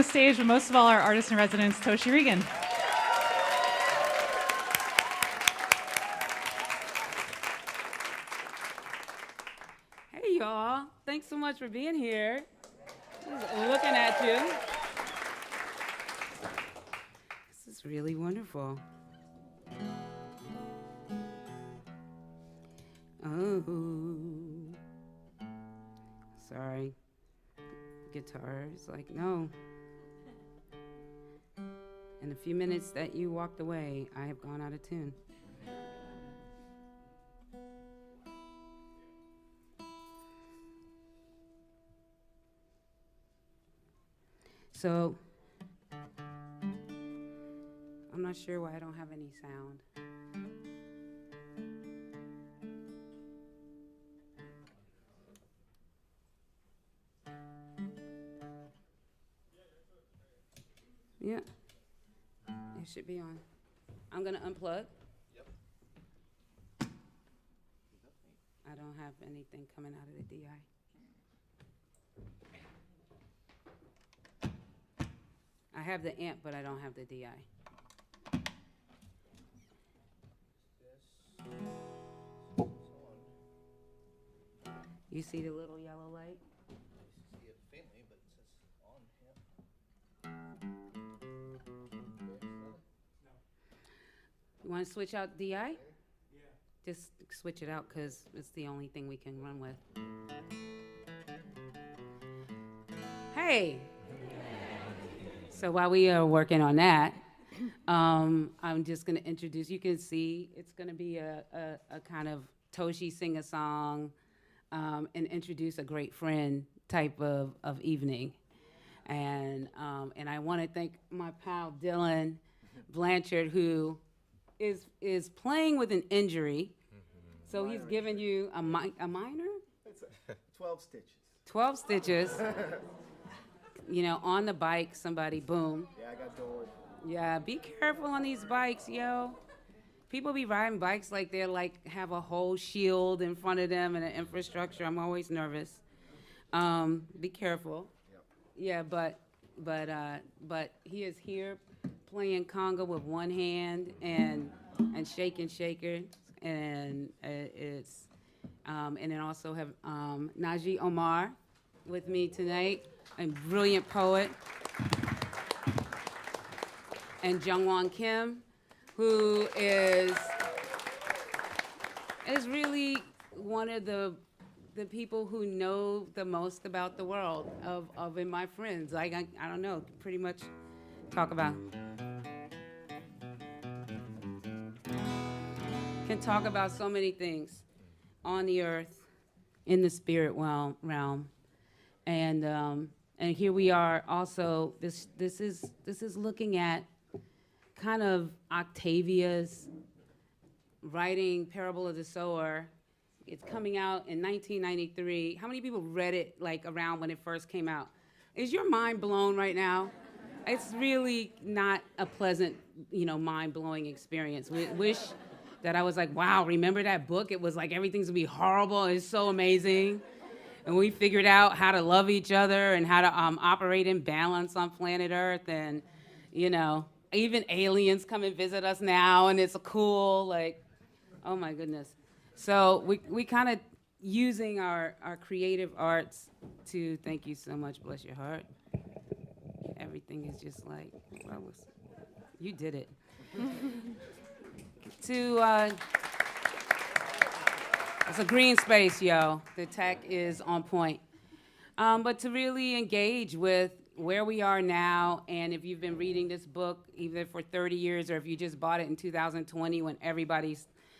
the stage, but most of all, our artist in residence, Toshi Reagon. Hey, y'all. Thanks so much for being here. Just looking at you. This is really wonderful. Oh. Sorry. Guitar is like, no. In the few minutes that you walked away, I have gone out of tune. So, I'm not sure why I don't have any sound. Yeah, it should be on. I'm gonna unplug. Yep. I don't have anything coming out of the DI. I have the amp, but I don't have the DI. You see the little yellow light? I see it faintly, but it says on. You want to switch out DI? Yeah. Just switch it out because it's the only thing we can run with. Hey. So while we are working on that, I'm just going to introduce. You can see it's going to be a kind of Toshi sing a song and introduce a great friend type of evening. And I want to thank my pal Dylan Blanchard, who is playing with an injury. So he's giving you a minor? It's 12 stitches. 12 stitches. You know, on the bike, somebody, boom. Yeah, I got doors. Yeah, be careful on these bikes, yo. People be riding bikes like they're like have a whole shield in front of them and an infrastructure. I'm always nervous. Be careful. Yep. Yeah, but he is here playing conga with one hand and shaking shaker, and it's and then also have Najee Omar with me tonight, a brilliant poet, and Jungwon Kim, who is really one of the people who know the most about the world of in my friends. Like I don't know, pretty much talk about. Can talk about so many things on the earth, in the spirit realm. And here we are also, this is looking at kind of Octavia's writing Parable of the Sower. It's coming out in 1993. How many people read it like around when it first came out? Is your mind blown right now? It's really not a pleasant, mind-blowing experience. Wish that I was like, wow, remember that book? It was like everything's gonna be horrible. It's so amazing. And we figured out how to love each other and how to operate in balance on planet Earth. And, even aliens come and visit us now, and it's cool, like, oh my goodness. So we kind of using our creative arts to, thank you so much, bless your heart. Everything is just like, you did it. It's a Greene Space, yo. The tech is on point. But to really engage with where we are now, and if you've been reading this book either for 30 years or if you just bought it in 2020 when everybody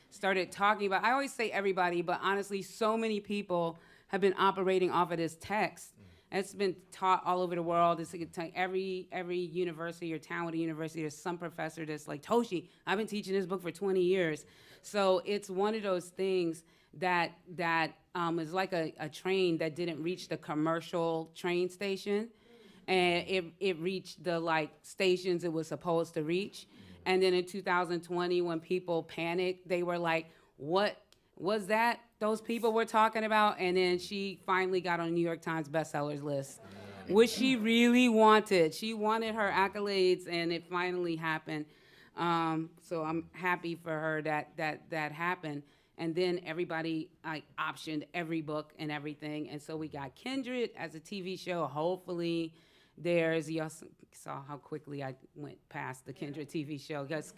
started talking about, I always say everybody, but honestly, so many people have been operating off of this text. It's been taught all over the world. It's like every university or town with a university, there's some professor that's like, Toshi, I've been teaching this book for 20 years. So it's one of those things that is like a train that didn't reach the commercial train station, and it reached the stations it was supposed to reach. And then in 2020, when people panicked, they were like, what was that those people were talking about? And then she finally got on the New York Times bestsellers list. what she really wanted. She wanted her accolades, and it finally happened. So I'm happy for her that happened. And then everybody optioned every book and everything. And so we got Kindred as a TV show. Hopefully there's, you saw how quickly I went past the Kindred TV show. Because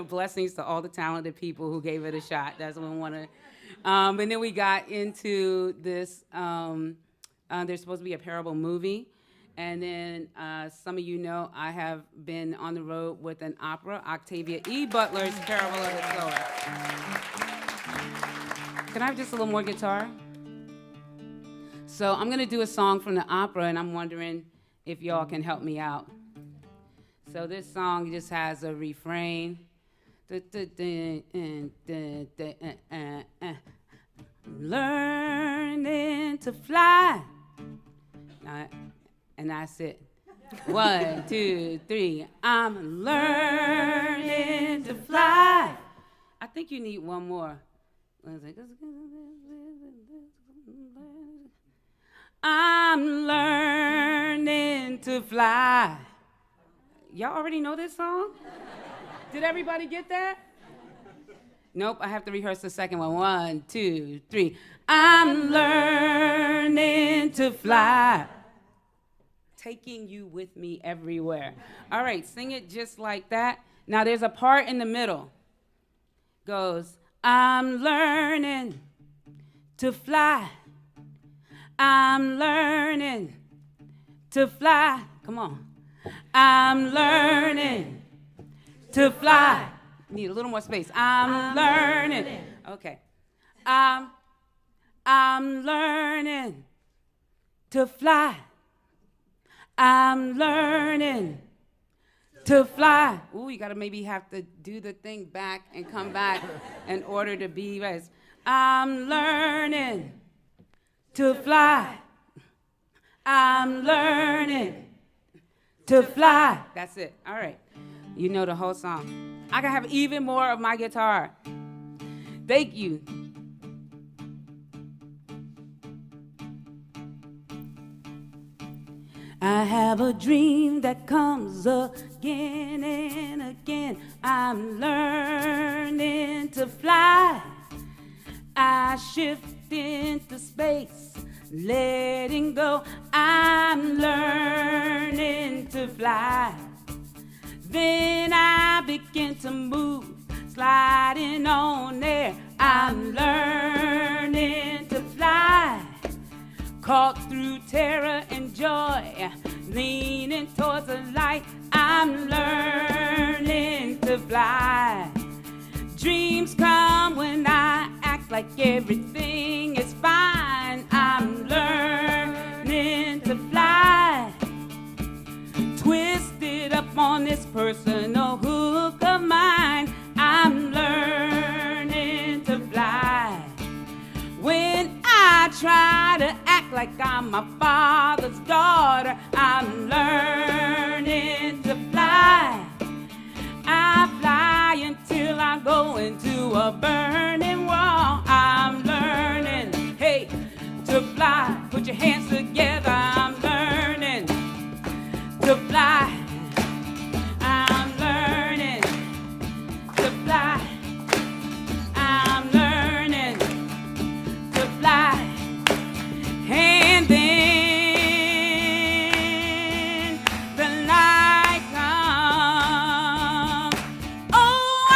blessings to all the talented people who gave it a shot. That's what we want to. And then we got into this, there's supposed to be a parable movie. And then some of you know I have been on the road with an opera, Octavia E. Butler's Parable of the Sower. Can I have just a little more guitar? So I'm going to do a song from the opera, and I'm wondering if y'all can help me out. So this song just has a refrain. Learning to fly. And that's it. 1, 2, 3. I'm learning to fly. I think you need one more. I'm learning to fly. Y'all already know this song? Did everybody get that? Nope, I have to rehearse the second one. 1, 2, 3. I'm learning to fly. Taking you with me everywhere. All right, sing it just like that. Now there's a part in the middle. Goes, I'm learning to fly. I'm learning to fly. Come on. I'm learning to fly. Need a little more space. I'm learning. Okay. I'm learning to fly. I'm learning to fly. Ooh, you gotta maybe have to do the thing back and come back in order to be right. I'm learning to fly. I'm learning to fly. That's it. All right. You know the whole song. I can have even more of my guitar. Thank you. I have a dream that comes again and again. I'm learning to fly. I shift into space, letting go. I'm learning to fly. Then I begin to move, sliding on air. I'm learning to fly. Caught through terror and joy, leaning towards the light. I'm learning to fly. Dreams come when I act like everything is fine. I'm learning to fly. Twisted up on this personal hook of mine. I'm learning to fly. When I try to act like I'm my father's daughter, I'm learning to fly. I fly until I go into a burning wall. I'm learning, hey, to fly. Put your hands together. I'm learning to fly. I'm learning to fly. I'm learning to fly. And then the light comes. Oh, I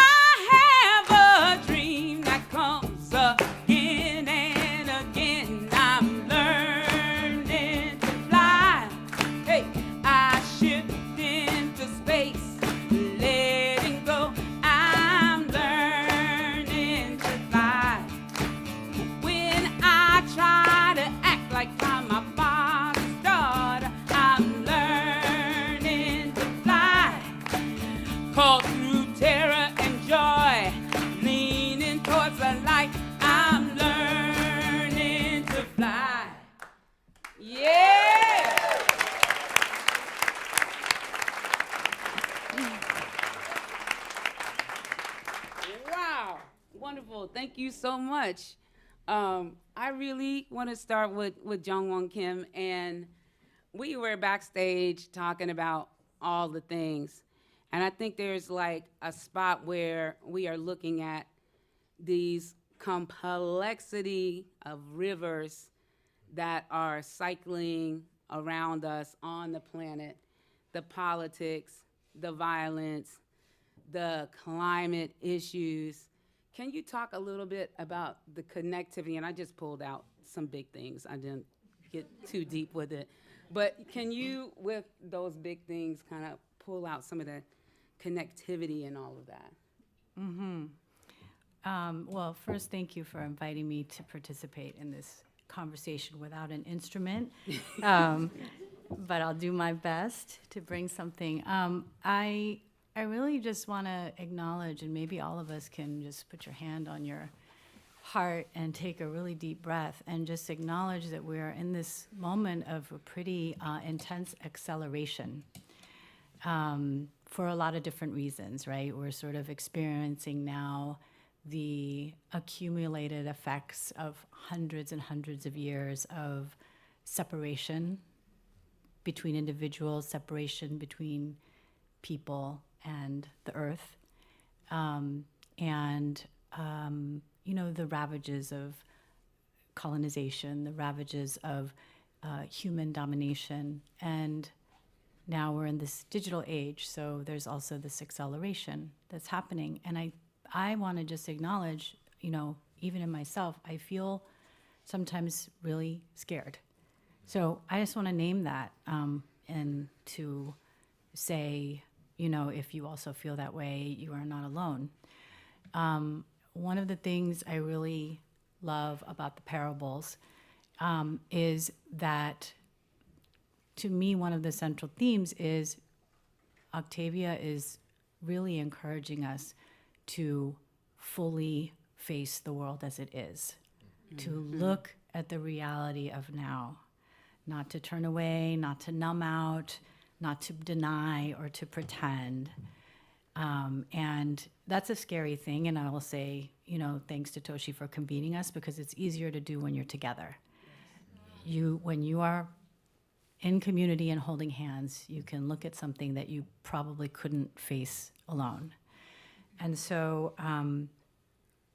have a dream that comes again and again. I'm learning to fly. Hey, I shift into space, letting go. I'm learning to fly. When I try to act like I'm my father's daughter, I'm learning to fly. Caught through terror and joy, leaning towards the light. I'm learning to fly. Yeah! Wow, wonderful. Thank you so much. I really want to start with Jungwon Kim, and we were backstage talking about all the things. And I think there's like a spot where we are looking at these complexity of rivers that are cycling around us on the planet, the politics, the violence, the climate issues. Can you talk a little bit about the connectivity? And I just pulled out some big things. I didn't get too deep with it. But can you, with those big things, kind of pull out some of the connectivity and all of that? Well, first, thank you for inviting me to participate in this conversation without an instrument. But I'll do my best to bring something. I really just want to acknowledge, and maybe all of us can just put your hand on your heart and take a really deep breath and just acknowledge that we're in this moment of a pretty intense acceleration for a lot of different reasons, right? We're sort of experiencing now the accumulated effects of hundreds and hundreds of years of separation between individuals, separation between people and the earth, you know, the ravages of colonization, the ravages of human domination, and now we're in this digital age, so there's also this acceleration that's happening. And I want to just acknowledge, you know, even in myself, I feel sometimes really scared. So I just want to name that and to say, you know, if you also feel that way, you are not alone. One of the things I really love about the parables is that, to me, one of the central themes is Octavia is really encouraging us to fully face the world as it is, to look at the reality of now, not to turn away, not to numb out, not to deny or to pretend. And that's a scary thing, and I will say, you know, thanks to Toshi for convening us, because it's easier to do when you're together. When you are in community and holding hands, you can look at something that you probably couldn't face alone. And so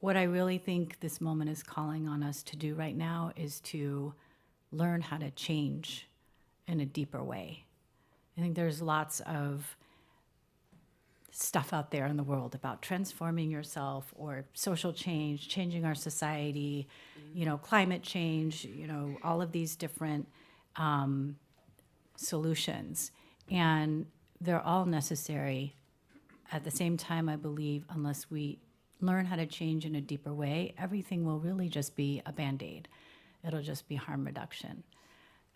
what I really think this moment is calling on us to do right now is to learn how to change in a deeper way. I think there's lots of stuff out there in the world about transforming yourself or social change, changing our society, you know, climate change, you know, all of these different solutions. And they're all necessary. At the same time, I believe, unless we learn how to change in a deeper way, everything will really just be a Band-Aid. It'll just be harm reduction.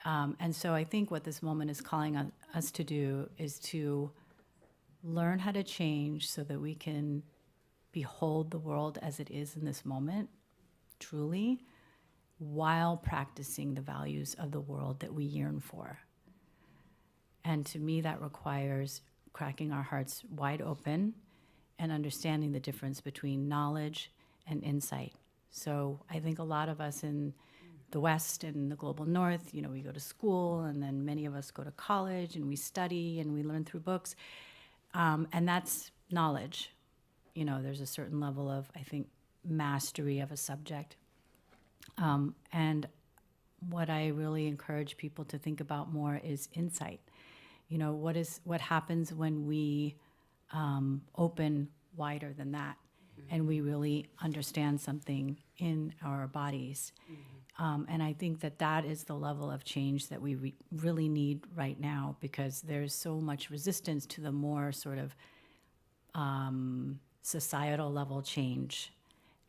And so I think what this moment is calling on us to do is to learn how to change so that we can behold the world as it is in this moment, truly, while practicing the values of the world that we yearn for. And to me, that requires cracking our hearts wide open and understanding the difference between knowledge and insight. So I think a lot of us in the West and the global North, you know, we go to school, and then many of us go to college, and we study, and we learn through books. And that's knowledge. You know, there's a certain level of, I think, mastery of a subject. And what I really encourage people to think about more is insight. You know, what happens when we open wider than that, and we really understand something in our bodies. And I think that is the level of change that we really need right now, because there's so much resistance to the more sort of societal level change.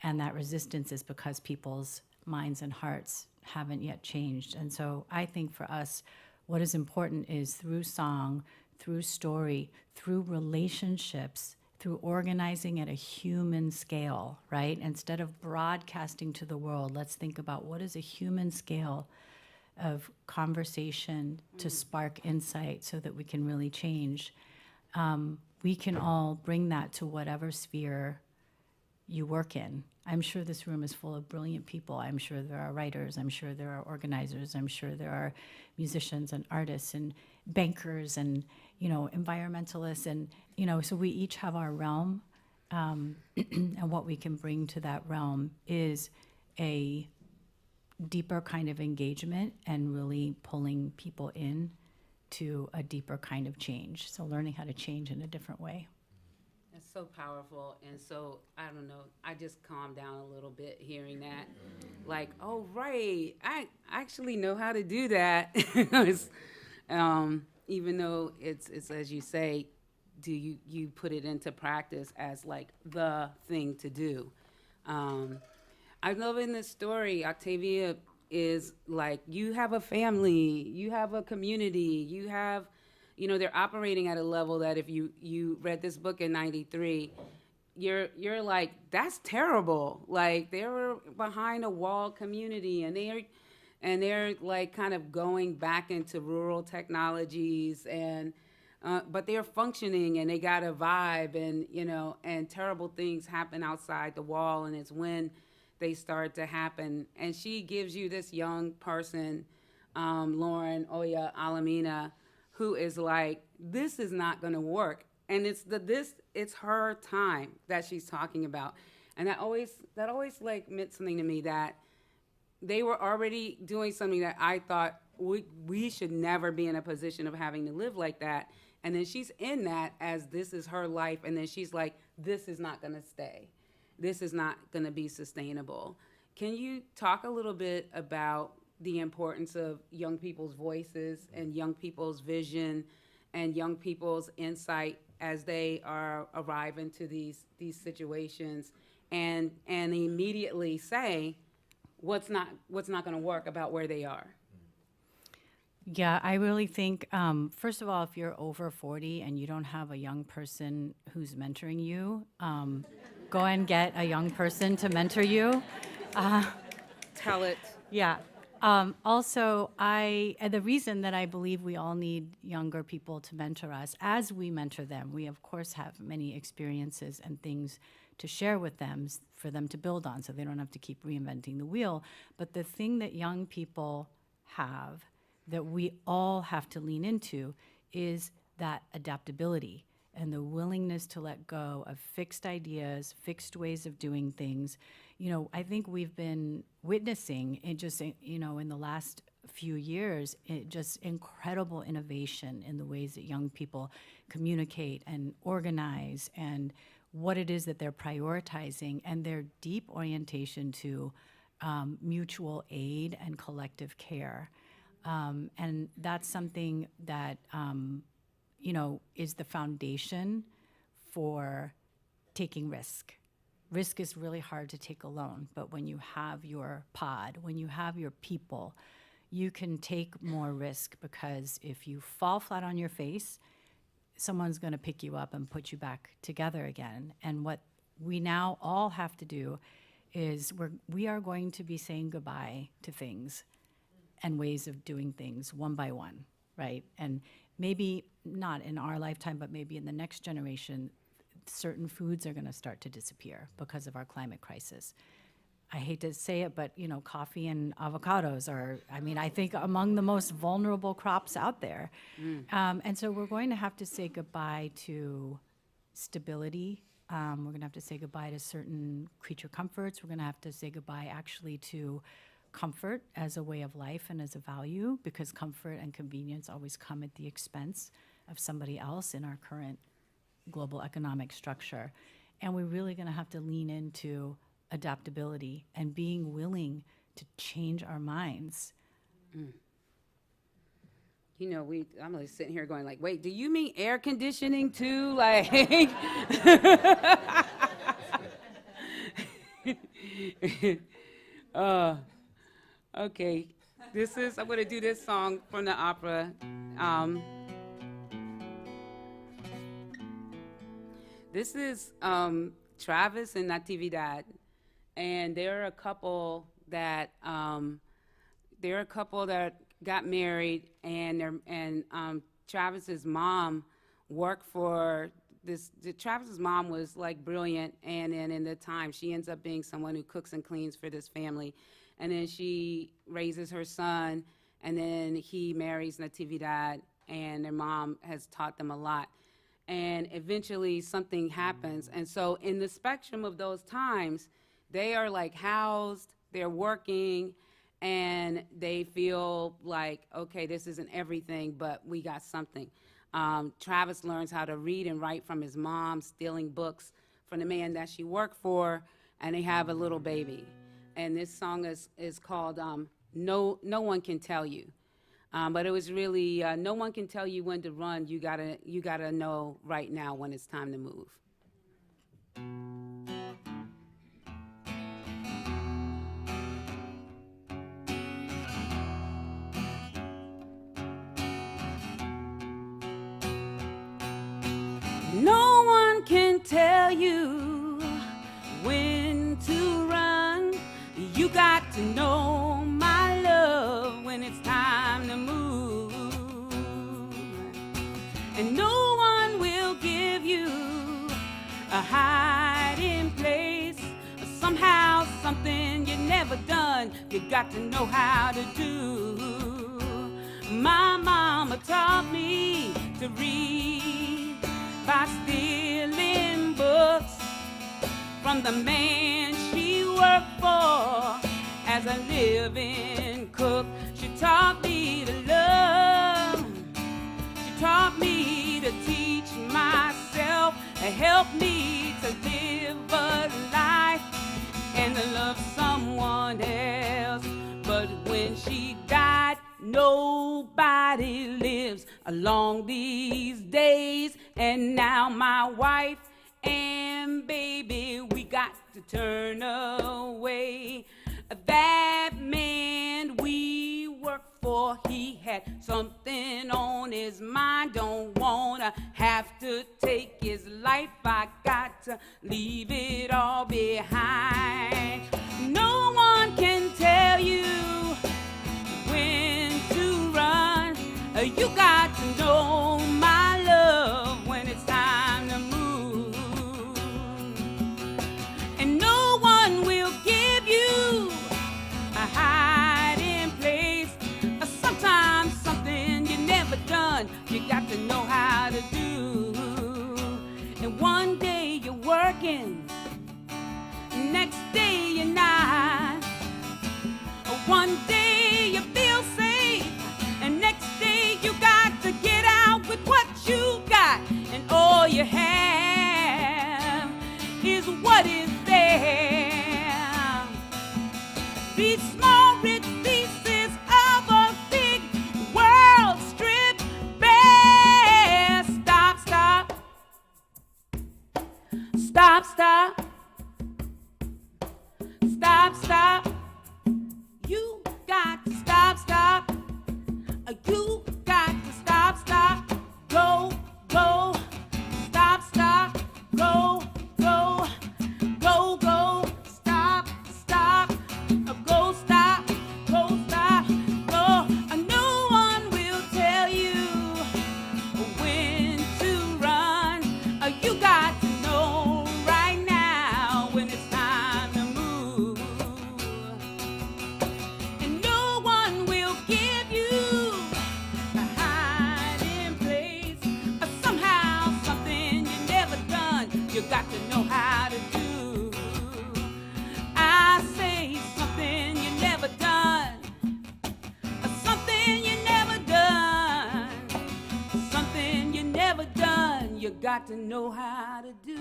And that resistance is because people's minds and hearts haven't yet changed. And so I think for us, what is important is through song, through story, through relationships, through organizing at a human scale, right? Instead of broadcasting to the world, let's think about what is a human scale of conversation to spark insight so that we can really change. We can all bring that to whatever sphere you work in. I'm sure this room is full of brilliant people. I'm sure there are writers. I'm sure there are organizers. I'm sure there are musicians and artists and bankers and, environmentalists. And, so we each have our realm. And what we can bring to that realm is a deeper kind of engagement and really pulling people in to a deeper kind of change. So learning how to change in a different way. It's so powerful, and so, I don't know, I just calmed down a little bit hearing that. Like, oh, right, I actually know how to do that. Even though it's as you say, do you put it into practice as like the thing to do. I love in this story, Octavia is like, you have a family, you have a community, you have, they're operating at a level that if you read this book in 93, you're like, that's terrible. Like, they were behind a wall community, and they're like kind of going back into rural technologies, and but they're functioning, and they got a vibe, and and terrible things happen outside the wall, and it's when they start to happen. And she gives you this young person, Lauren Oya Alamina, who is like, this is not going to work. And it's her time that she's talking about. And that always like meant something to me, that they were already doing something that I thought we should never be in a position of having to live like that. And then she's in that as this is her life. And then she's like, this is not going to stay. This is not going to be sustainable. Can you talk a little bit about the importance of young people's voices and young people's vision and young people's insight as they arrive into these situations, and immediately say what's not going to work about where they are? Yeah, I really think, first of all, if you're over 40 and you don't have a young person who's mentoring you, go and get a young person to mentor you. Tell it. Yeah. Also, the reason that I believe we all need younger people to mentor us, as we mentor them, we of course have many experiences and things to share with them for them to build on, so they don't have to keep reinventing the wheel. But the thing that young people have that we all have to lean into is that adaptability and the willingness to let go of fixed ideas, fixed ways of doing things. I think we've been witnessing in the last few years, just incredible innovation in the ways that young people communicate and organize, and what it is that they're prioritizing, and their deep orientation to mutual aid and collective care. And that's something that, is the foundation for taking risk. Risk is really hard to take alone, but when you have your pod, when you have your people, you can take more risk, because if you fall flat on your face, someone's going to pick you up and put you back together again. And what we now all have to do is we are going to be saying goodbye to things and ways of doing things one by one, right? And maybe not in our lifetime, but maybe in the next generation, certain foods are going to start to disappear because of our climate crisis. I hate to say it, but coffee and avocados are, I think, among the most vulnerable crops out there. And so we're going to have to say goodbye to stability. We're going to have to say goodbye to certain creature comforts. We're going to have to say goodbye actually to comfort as a way of life and as a value, because comfort and convenience always come at the expense of somebody else in our current global economic structure. And we're really going to have to lean into adaptability and being willing to change our minds. I'm like sitting here going like, wait, do you mean air conditioning too? Like, okay, I'm going to do this song from the opera. This is Travis and Natividad, and they're a couple that got married, and Travis's mom worked for Travis's mom was like brilliant, and then in the time she ends up being someone who cooks and cleans for this family, and then she raises her son, and then he marries Natividad, and their mom has taught them a lot, and eventually something happens, and so in the spectrum of those times, they are like housed, they're working, and they feel like, okay, this isn't everything, but we got something. Travis learns how to read and write from his mom, stealing books from the man that she worked for, and they have a little baby. And this song is called No One Can Tell You. But it was really, no one can tell you when to run. You gotta know right now when it's time to move. No one can tell you when to run. You got to know, my love, when it's time to move. And no one will give you a hiding place. Somehow, something you never done, you got to know how to do. My mama taught me to read by stealing books from the man she worked for as a living cook. She taught me to love. She taught me to teach myself, and helped me to live a life and to love someone else. But when she died, nobody lives along these days. And now my wife and baby, we got to turn away. That man we worked for, he had something on his mind. Don't wanna have to take his life. I got to leave it all behind. No one can tell you when to run. You got to know, my love, when it's time to move. And no one will give you a hiding place. Sometimes something you never done, you got to know how to do. And one day you're working, next day you're not. One day you feel safe, and next day you got to get out with what you got. And all you have is what is there. These small rich pieces of a big world stripped bare. Stop, stop. Stop, stop. Stop, stop. You got to stop, stop. You got to stop, stop. Go, go. Stop, stop. Go, go. Go, go. Stop, stop. Go, stop. Go, stop. Go. No one will tell you when to run. You got to know right now when it's time to move. And no one will give you a hiding place. Somehow, something you never done, you got to know how to do. I say something you never done. Something you never done. Something you never done, you got to know how to do.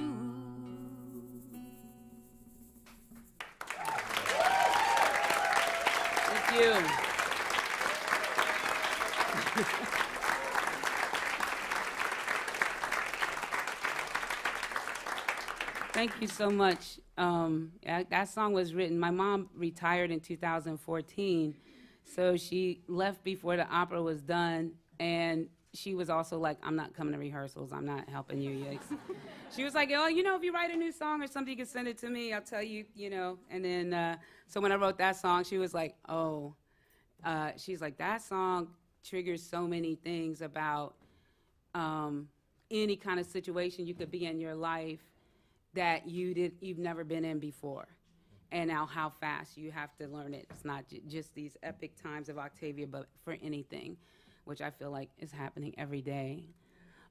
Thank you. Thank you so much. That song was written, my mom retired in 2014, so she left before the opera was done, and she was also like, I'm not coming to rehearsals, I'm not helping you. Yikes. She was like, oh, if you write a new song or something, you can send it to me, I'll tell you, And then, so when I wrote that song, she was like, oh. She's like, that song triggers so many things about any kind of situation you could be in your life that you've never been in before. And now how fast you have to learn it. It's not just these epic times of Octavia, but for anything, which I feel like is happening every day.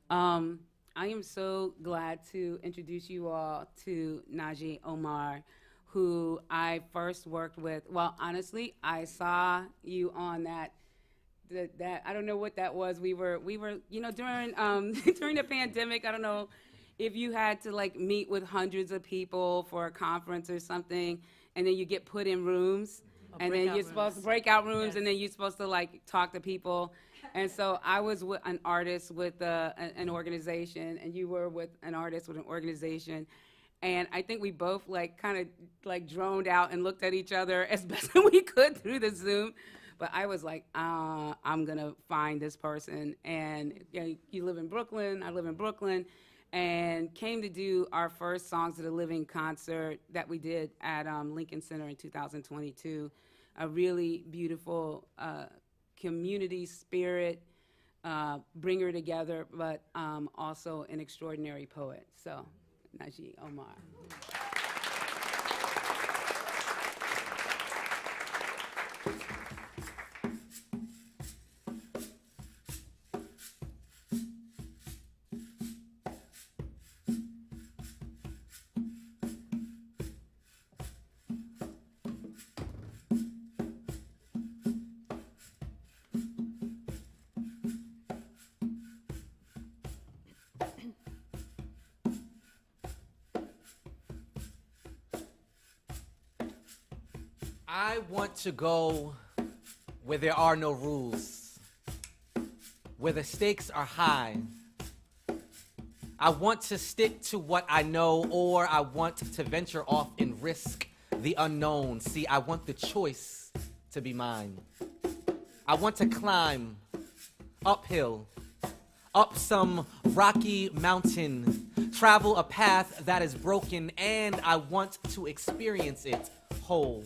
I am so glad to introduce you all to Najee Omar, who I first worked with. Well, honestly, I saw you on that I don't know what that was. We were you know, during during the pandemic, I don't know if you had to like meet with hundreds of people for a conference or something, and then you get put in rooms, and then you're supposed to breakout rooms, Yes. and then you're supposed to like talk to people. And so I was with an artist with an organization, and you were with an artist with an organization. And I think we both like kind of like droned out and looked at each other as best we could through the Zoom. But I was like, I'm gonna find this person. And you know, you live in Brooklyn, I live in Brooklyn, and came to do our first Songs of the Living concert that we did at Lincoln Center in 2022. A really beautiful community spirit, bringer together, but also an extraordinary poet. So, Najee Omar. I want to go where there are no rules, where the stakes are high. I want to stick to what I know, or I want to venture off and risk the unknown. See, I want the choice to be mine. I want to climb uphill, up some rocky mountain, travel a path that is broken, and I want to experience it whole.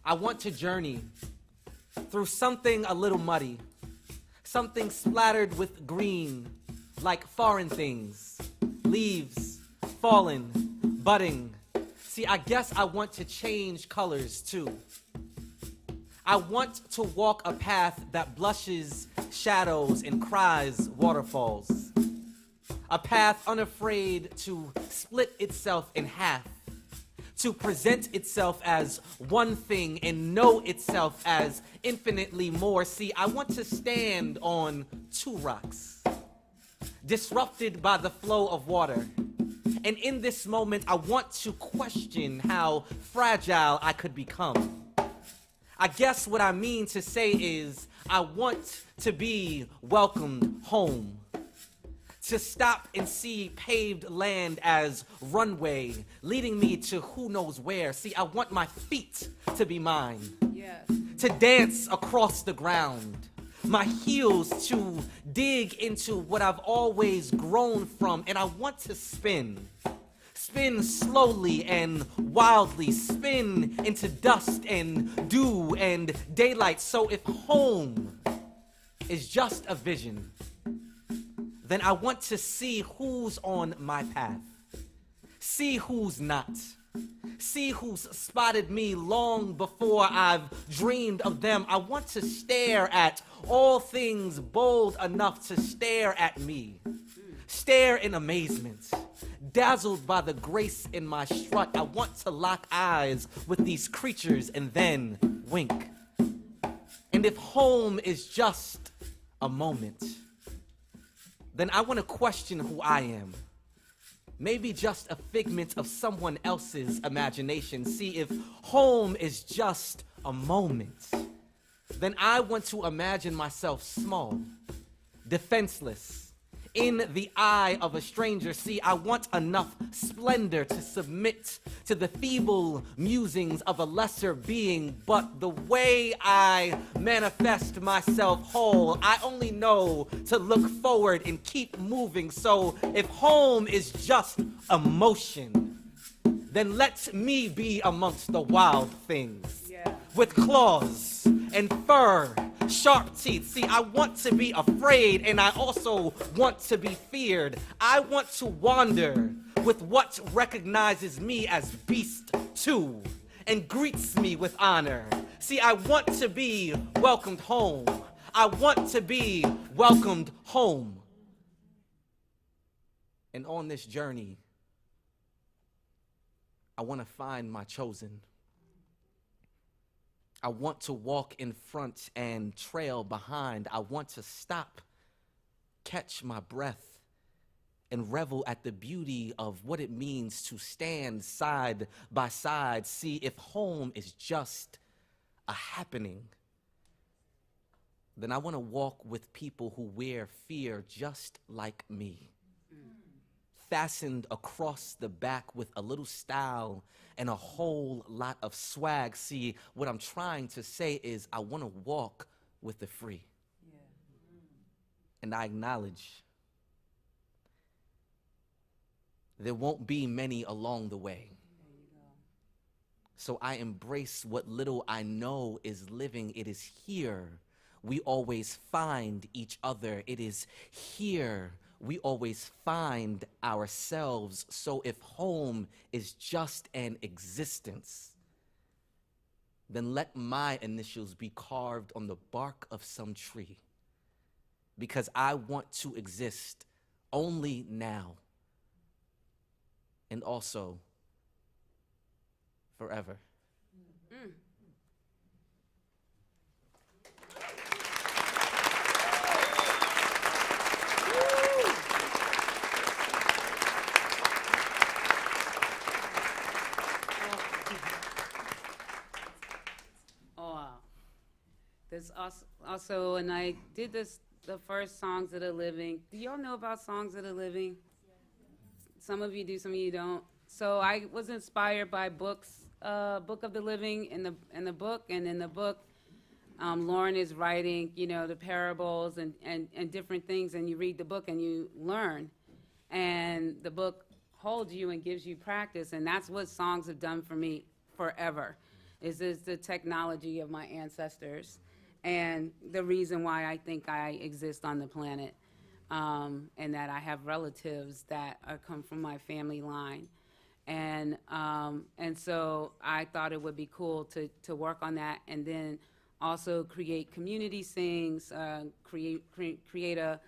I want to journey through something a little muddy, something splattered with green, like foreign things, leaves, fallen, budding. See, I guess I want to change colors too. I want to walk a path that blushes shadows and cries waterfalls. A path unafraid to split itself in half, to present itself as one thing and know itself as infinitely more. See, I want to stand on two rocks, disrupted by the flow of water. And in this moment, I want to question how fragile I could become. I guess what I mean to say is, I want to be welcomed home. To stop and see paved land as runway, leading me to who knows where. See, I want my feet to be mine. Yes. To dance across the ground. My heels to dig into what I've always grown from. And I want to spin. Spin slowly and wildly. Spin into dust and dew and daylight. So if home is just a vision, then I want to see who's on my path. See who's not. See who's spotted me long before I've dreamed of them. I want to stare at all things bold enough to stare at me. Stare in amazement. Dazzled by the grace in my strut, I want to lock eyes with these creatures and then wink. And if home is just a moment, then I want to question who I am. Maybe just a figment of someone else's imagination. See, if home is just a moment, then I want to imagine myself small, defenseless, in the eye of a stranger. See, I want enough splendor to submit to the feeble musings of a lesser being, but the way I manifest myself whole, I only know to look forward and keep moving. So if home is just emotion, then let me be amongst the wild things. Yeah. With claws and fur sharp teeth. See, I want to be afraid, and I also want to be feared. I want to wander with what recognizes me as beast too, and greets me with honor. See, I want to be welcomed home. I want to be welcomed home. And on this journey, I want to find my chosen. I want to walk in front and trail behind. I want to stop, catch my breath, and revel at the beauty of what it means to stand side by side. See, if home is just a happening, then I want to walk with people who wear fear just like me. Fastened across the back with a little style and a whole lot of swag. See, what I'm trying to say is I want to walk with the free. Yeah. And I acknowledge there won't be many along the way. So I embrace what little I know is living. It is here we always find each other. It is here we always find ourselves. So if home is just an existence, then let my initials be carved on the bark of some tree, because I want to exist only now and also forever. There's also, and I did this, the first Songs of the Living. Do y'all know about Songs of the Living? Some of you do, some of you don't. So I was inspired by books, Book of the Living in the book, and in the book, Lauren is writing, you know, the parables and different things, and you read the book and you learn. And the book holds you and gives you practice, and that's what songs have done for me forever, is the technology of my ancestors. And the reason why I think I exist on the planet, and that I have relatives that come from my family line. And so I thought it would be cool to work on that, and then also create community sings, create a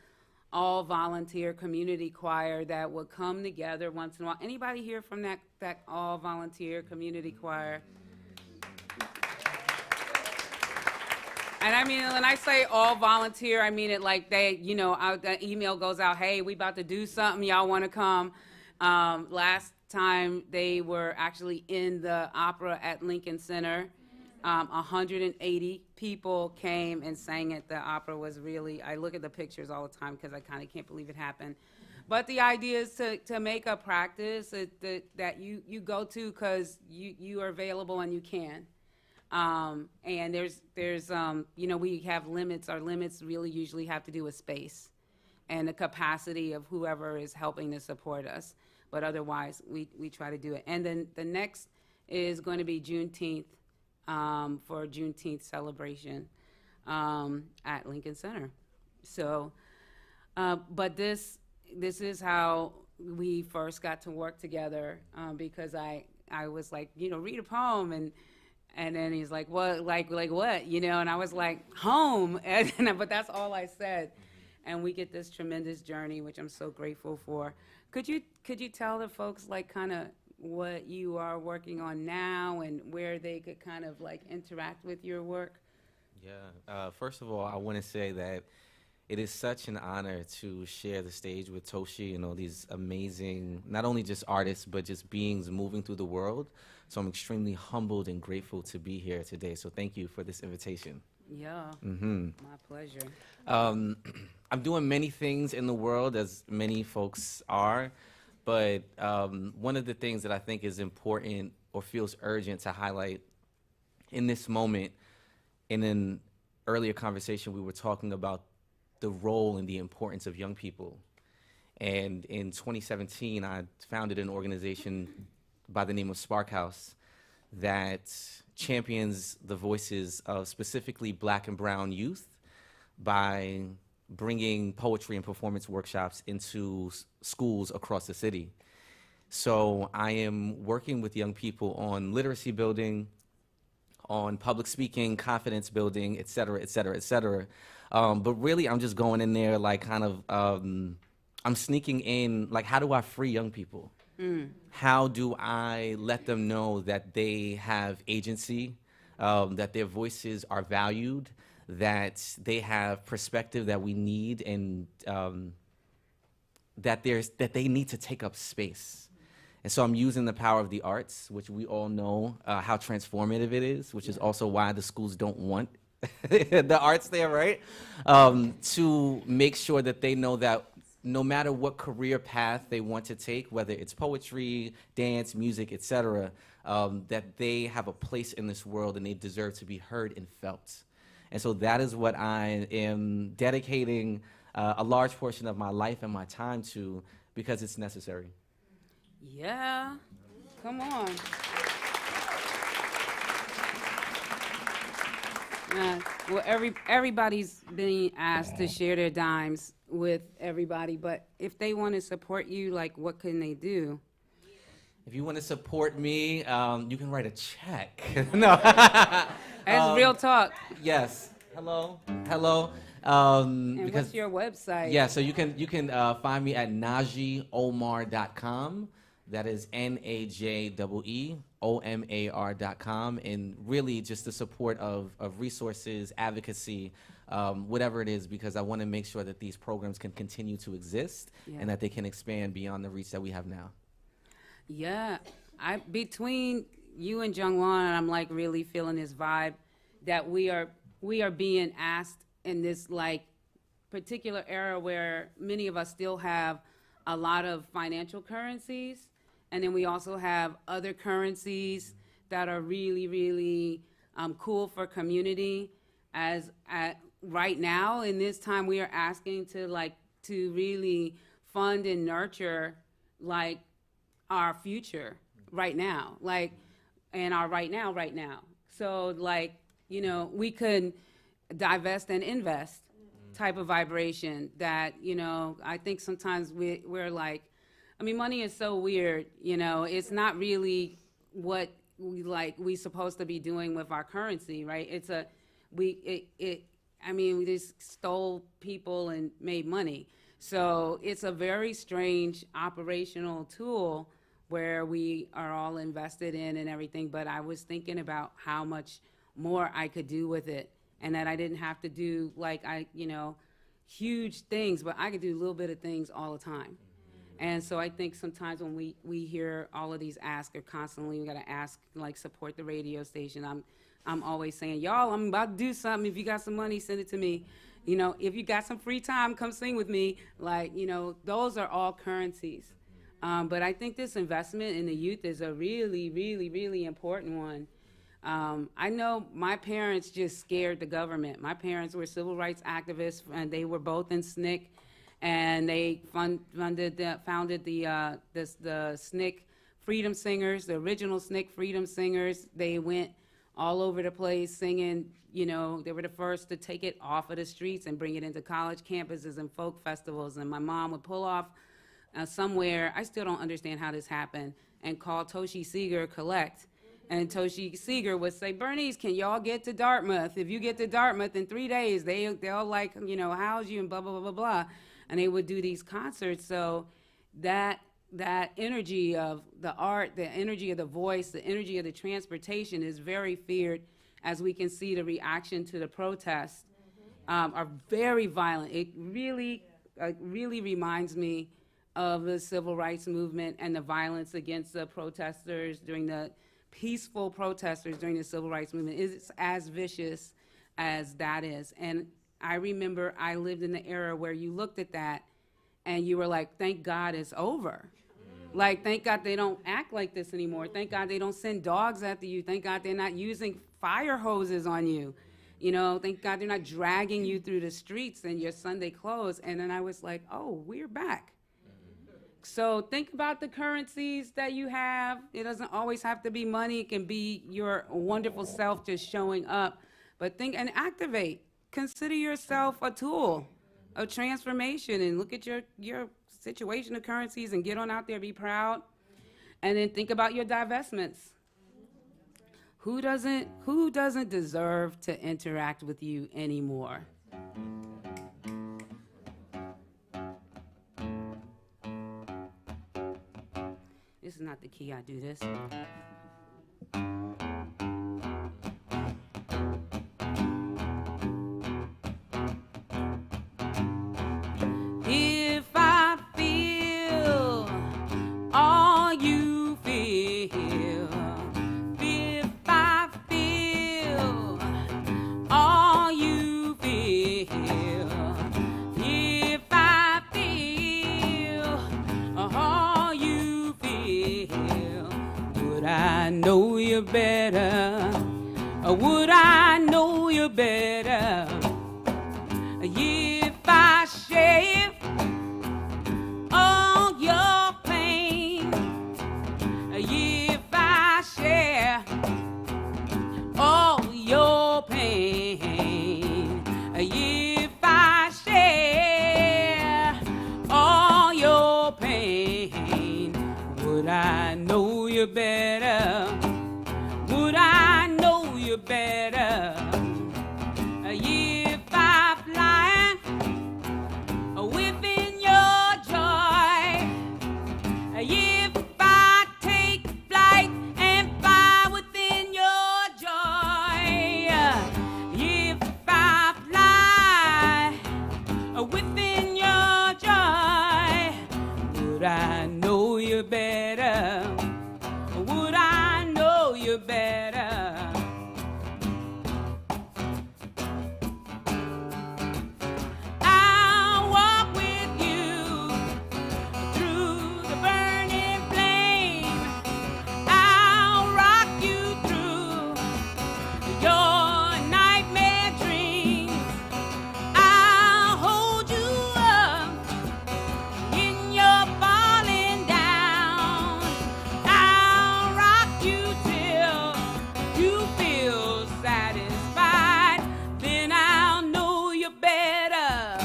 all-volunteer community choir that would come together once in a while. Anybody here from that all-volunteer community choir? And I mean, when I say all volunteer, I mean it like they, you know, that email goes out, hey, we about to do something, y'all want to come? Last time they were actually in the opera at Lincoln Center. 180 people came and sang at the opera. Was really, I look at the pictures all the time because I kind of can't believe it happened. But the idea is to make a practice that you go to because you are available and you can. And there's you know, we have limits. Our limits really usually have to do with space and the capacity of whoever is helping to support us. But otherwise, we try to do it. And then the next is going to be Juneteenth, for a Juneteenth celebration at Lincoln Center. So, but this is how we first got to work together, because I was like, you know, read a poem, and then he's like, what, like what, you know? And I was like, home, but that's all I said. And we get this tremendous journey, which I'm so grateful for. Could you tell the folks, like, kind of what you are working on now and where they could kind of like interact with your work? Yeah, first of all, I want to say that it is such an honor to share the stage with Toshi and all these amazing, not only just artists, but just beings moving through the world. So I'm extremely humbled and grateful to be here today. So thank you for this invitation. Yeah, Mm-hmm. my pleasure. I'm doing many things in the world, as many folks are, but one of the things that I think is important or feels urgent to highlight in this moment, in an earlier conversation, we were talking about the role and the importance of young people. And in 2017, I founded an organization by the name of Spark House that champions the voices of specifically Black and brown youth by bringing poetry and performance workshops into schools across the city. So I am working with young people on literacy building, on public speaking, confidence building, et cetera, et cetera, et cetera. But really, I'm just going in there like kind of, I'm sneaking in, like, how do I free young people? How do I let them know that they have agency, that their voices are valued, that they have perspective that we need, and that they need to take up space. And so I'm using the power of the arts, which we all know how transformative it is, which is also why the schools don't want the arts there, right? To make sure that they know that no matter what career path they want to take, whether it's poetry, dance, music, etc., that they have a place in this world and they deserve to be heard and felt. And so that is what I am dedicating a large portion of my life and my time to, because it's necessary. Yeah, come on. Well, everybody's being asked to share their dimes with everybody, but if they want to support you, like, what can they do? If you want to support me, you can write a check. No. That's real talk. Yes. Hello. Hello. And what's your website? Yeah, so you can find me at najeeomar.com. That is NAJEEOMAR.com, and really just the support of resources, advocacy, whatever it is, because I want to make sure that these programs can continue to exist and that they can expand beyond the reach that we have now. Yeah, between you and Jungwon, I'm like really feeling this vibe that we are being asked in this like particular era where many of us still have a lot of financial currencies, and then we also have other currencies that are really, really cool for community. Right now in this time, we are asking to really fund and nurture like our future right now, and our right now. So we could divest and invest type of vibration that, I think sometimes we're like, money is so weird, it's not really what we supposed to be doing with our currency, right? We just stole people and made money. So it's a very strange operational tool where we are all invested in and everything, but I was thinking about how much more I could do with it, and that I didn't have to do huge things, but I could do a little bit of things all the time. And so I think sometimes when we hear all of these asks, or constantly we gotta ask, support the radio station. I'm always saying, y'all, I'm about to do something. If you got some money, send it to me. If you got some free time, come sing with me. Those are all currencies. But I think this investment in the youth is a really, really, really important one. I know my parents just scared the government. My parents were civil rights activists, and they were both in SNCC, and they founded the SNCC Freedom Singers, the original SNCC Freedom Singers. They went all over the place singing. They were the first to take it off of the streets and bring it into college campuses and folk festivals. And my mom would pull off somewhere, I still don't understand how this happened, and call Toshi Seeger collect. And Toshi Seeger would say, Bernice, can y'all get to Dartmouth? If you get to Dartmouth in 3 days, they'll house you and blah, blah, blah, blah, blah. And they would do these concerts. So that energy of the art, the energy of the voice, the energy of the transportation is very feared, as we can see the reaction to the protests are very violent. It really reminds me of the civil rights movement and the violence against the protesters peaceful protesters during the civil rights movement. Is as vicious as that is. And I remember I lived in the era where you looked at that and you were like, thank God it's over. Thank God they don't act like this anymore. Thank God they don't send dogs after you. Thank God they're not using fire hoses on you. Thank God they're not dragging you through the streets in your Sunday clothes. And then I was like, oh, we're back. So think about the currencies that you have. It doesn't always have to be money. It can be your wonderful self just showing up. But think and activate. Consider yourself a tool of transformation and look at your situation of currencies and get on out there, be proud. And then think about your divestments. Who doesn't deserve to interact with you anymore? This is not the key I do this. If I feel all you feel, if I feel all you feel, if I feel all you feel, would I know you better? Would I know you better? If I shave all your pain, if I share all your pain, if I share all your pain, would I know you better? Would I know you better? If I fly within your joy, if I take flight and fly within your joy, if I fly within your joy, would I know you better? Would I know you better? I'll walk with you through the burning flame. I'll rock you through your nightmare dreams. I'll hold you up in your falling down. I'll rock you till you feel satisfied. Then I'll know you better.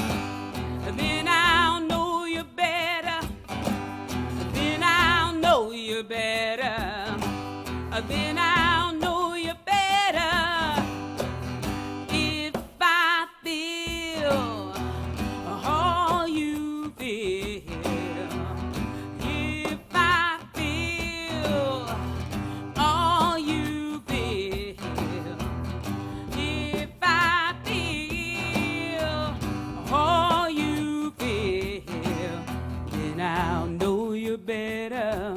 Then I'll know you better. Then I'll know you better. Then I'll know you better. If I feel all you feel, if I feel all you feel, if I feel all you feel, then I'll know you better.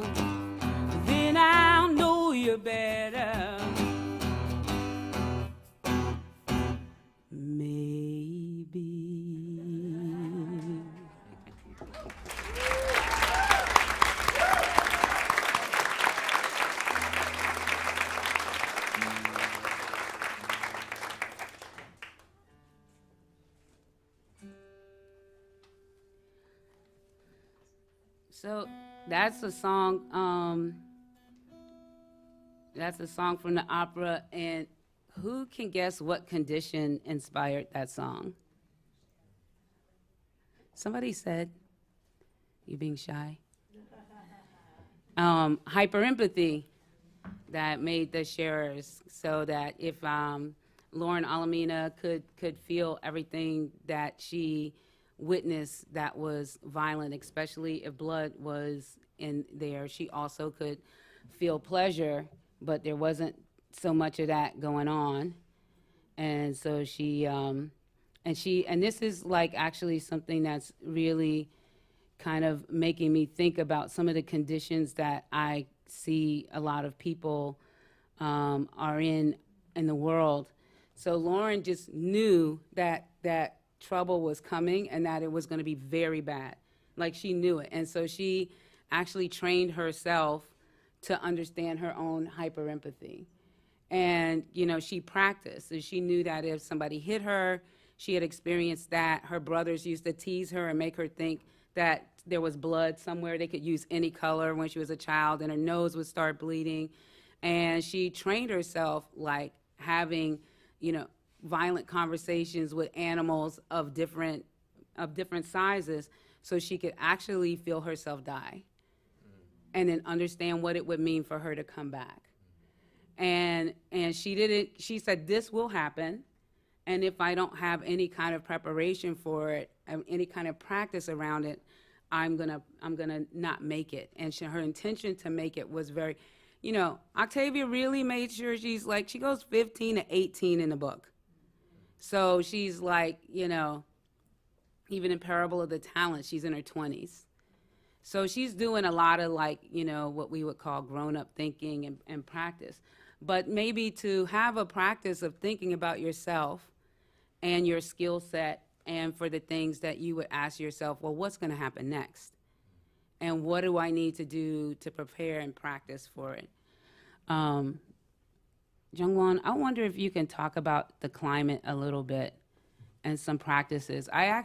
Then I'll know you better. Maybe. So that's a song. That's a song from the opera, and who can guess what condition inspired that song? Somebody said, you being shy? Hyperempathy that made the sharers so that if Lauren Alamina could feel everything that she witnessed that was violent, especially if blood was in there, she also could feel pleasure, but there wasn't so much of that going on. And so and this is like actually something that's really kind of making me think about some of the conditions that I see a lot of people are in the world. So Lauren just knew that trouble was coming and that it was going to be very bad. Like, she knew it. And so she actually trained herself to understand her own hyperempathy. And, you know, she practiced. And she knew that if somebody hit her, she had experienced that. Her brothers used to tease her and make her think that there was blood somewhere. They could use any color when she was a child, and her nose would start bleeding. And she trained herself like having, violent conversations with animals of different sizes, so she could actually feel herself die and then understand what it would mean for her to come back. And she said, this will happen, and if I don't have any kind of preparation for it, any kind of practice around it, I'm gonna not make it. And her intention to make it was very, Octavia really made sure she goes 15 to 18 in the book. So she's like, even in Parable of the Talents, she's in her 20s. So she's doing a lot of what we would call grown-up thinking and practice. But maybe to have a practice of thinking about yourself and your skill set, and for the things that you would ask yourself, well, what's going to happen next? And what do I need to do to prepare and practice for it? Jungwon, I wonder if you can talk about the climate a little bit and some practices. I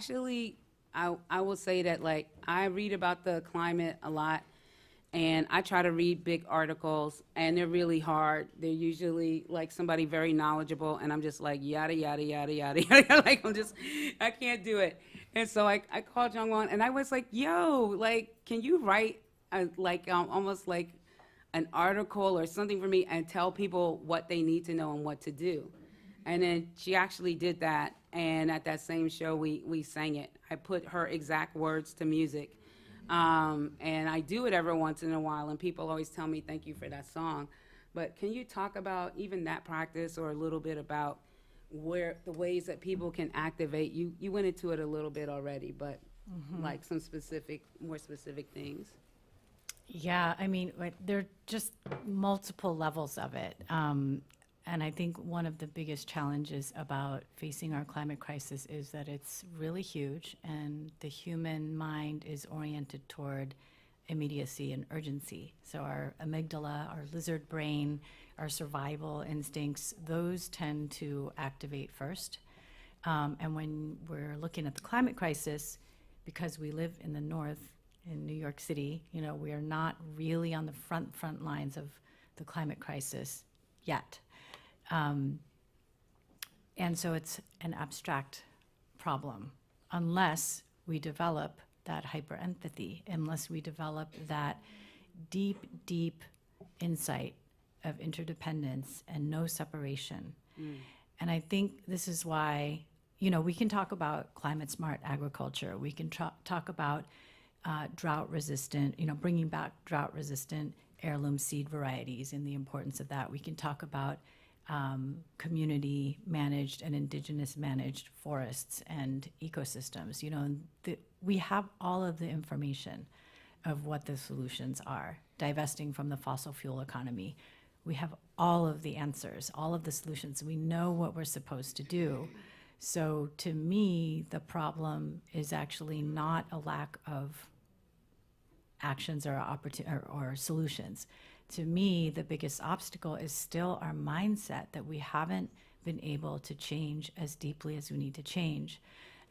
will say that I read about the climate a lot, and I try to read big articles, and they're really hard. They're usually somebody very knowledgeable, and I'm just yada, yada, yada, yada, yada. I can't do it. And so I called Jungwon, and I was like, yo, can you write almost an article or something for me and tell people what they need to know and what to do? And then she actually did that, and at that same show, we sang it. I put her exact words to music. And I do it every once in a while, and people always tell me, thank you for that song. But can you talk about even that practice, or a little bit about where the ways that people can activate? You went into it a little bit already, but some more specific things. Yeah, I mean, there are just multiple levels of it. And I think one of the biggest challenges about facing our climate crisis is that it's really huge, and the human mind is oriented toward immediacy and urgency. So our amygdala, our lizard brain, our survival instincts, those tend to activate first. And when we're looking at the climate crisis, because we live in the north, in New York City, we are not really on the front lines of the climate crisis yet. And so it's an abstract problem unless we develop that hyperempathy, unless we develop that deep, deep insight of interdependence and no separation. And I think this is why, we can talk about climate smart agriculture. We can talk about drought resistant, bringing back drought resistant heirloom seed varieties and the importance of that. We can talk about community managed and indigenous managed forests and ecosystems. We have all of the information of what the solutions are. Divesting from the fossil fuel economy, we have all of the answers, all of the solutions. We know what we're supposed to do. So to me, the problem is actually not a lack of actions or solutions. To me, the biggest obstacle is still our mindset, that we haven't been able to change as deeply as we need to change.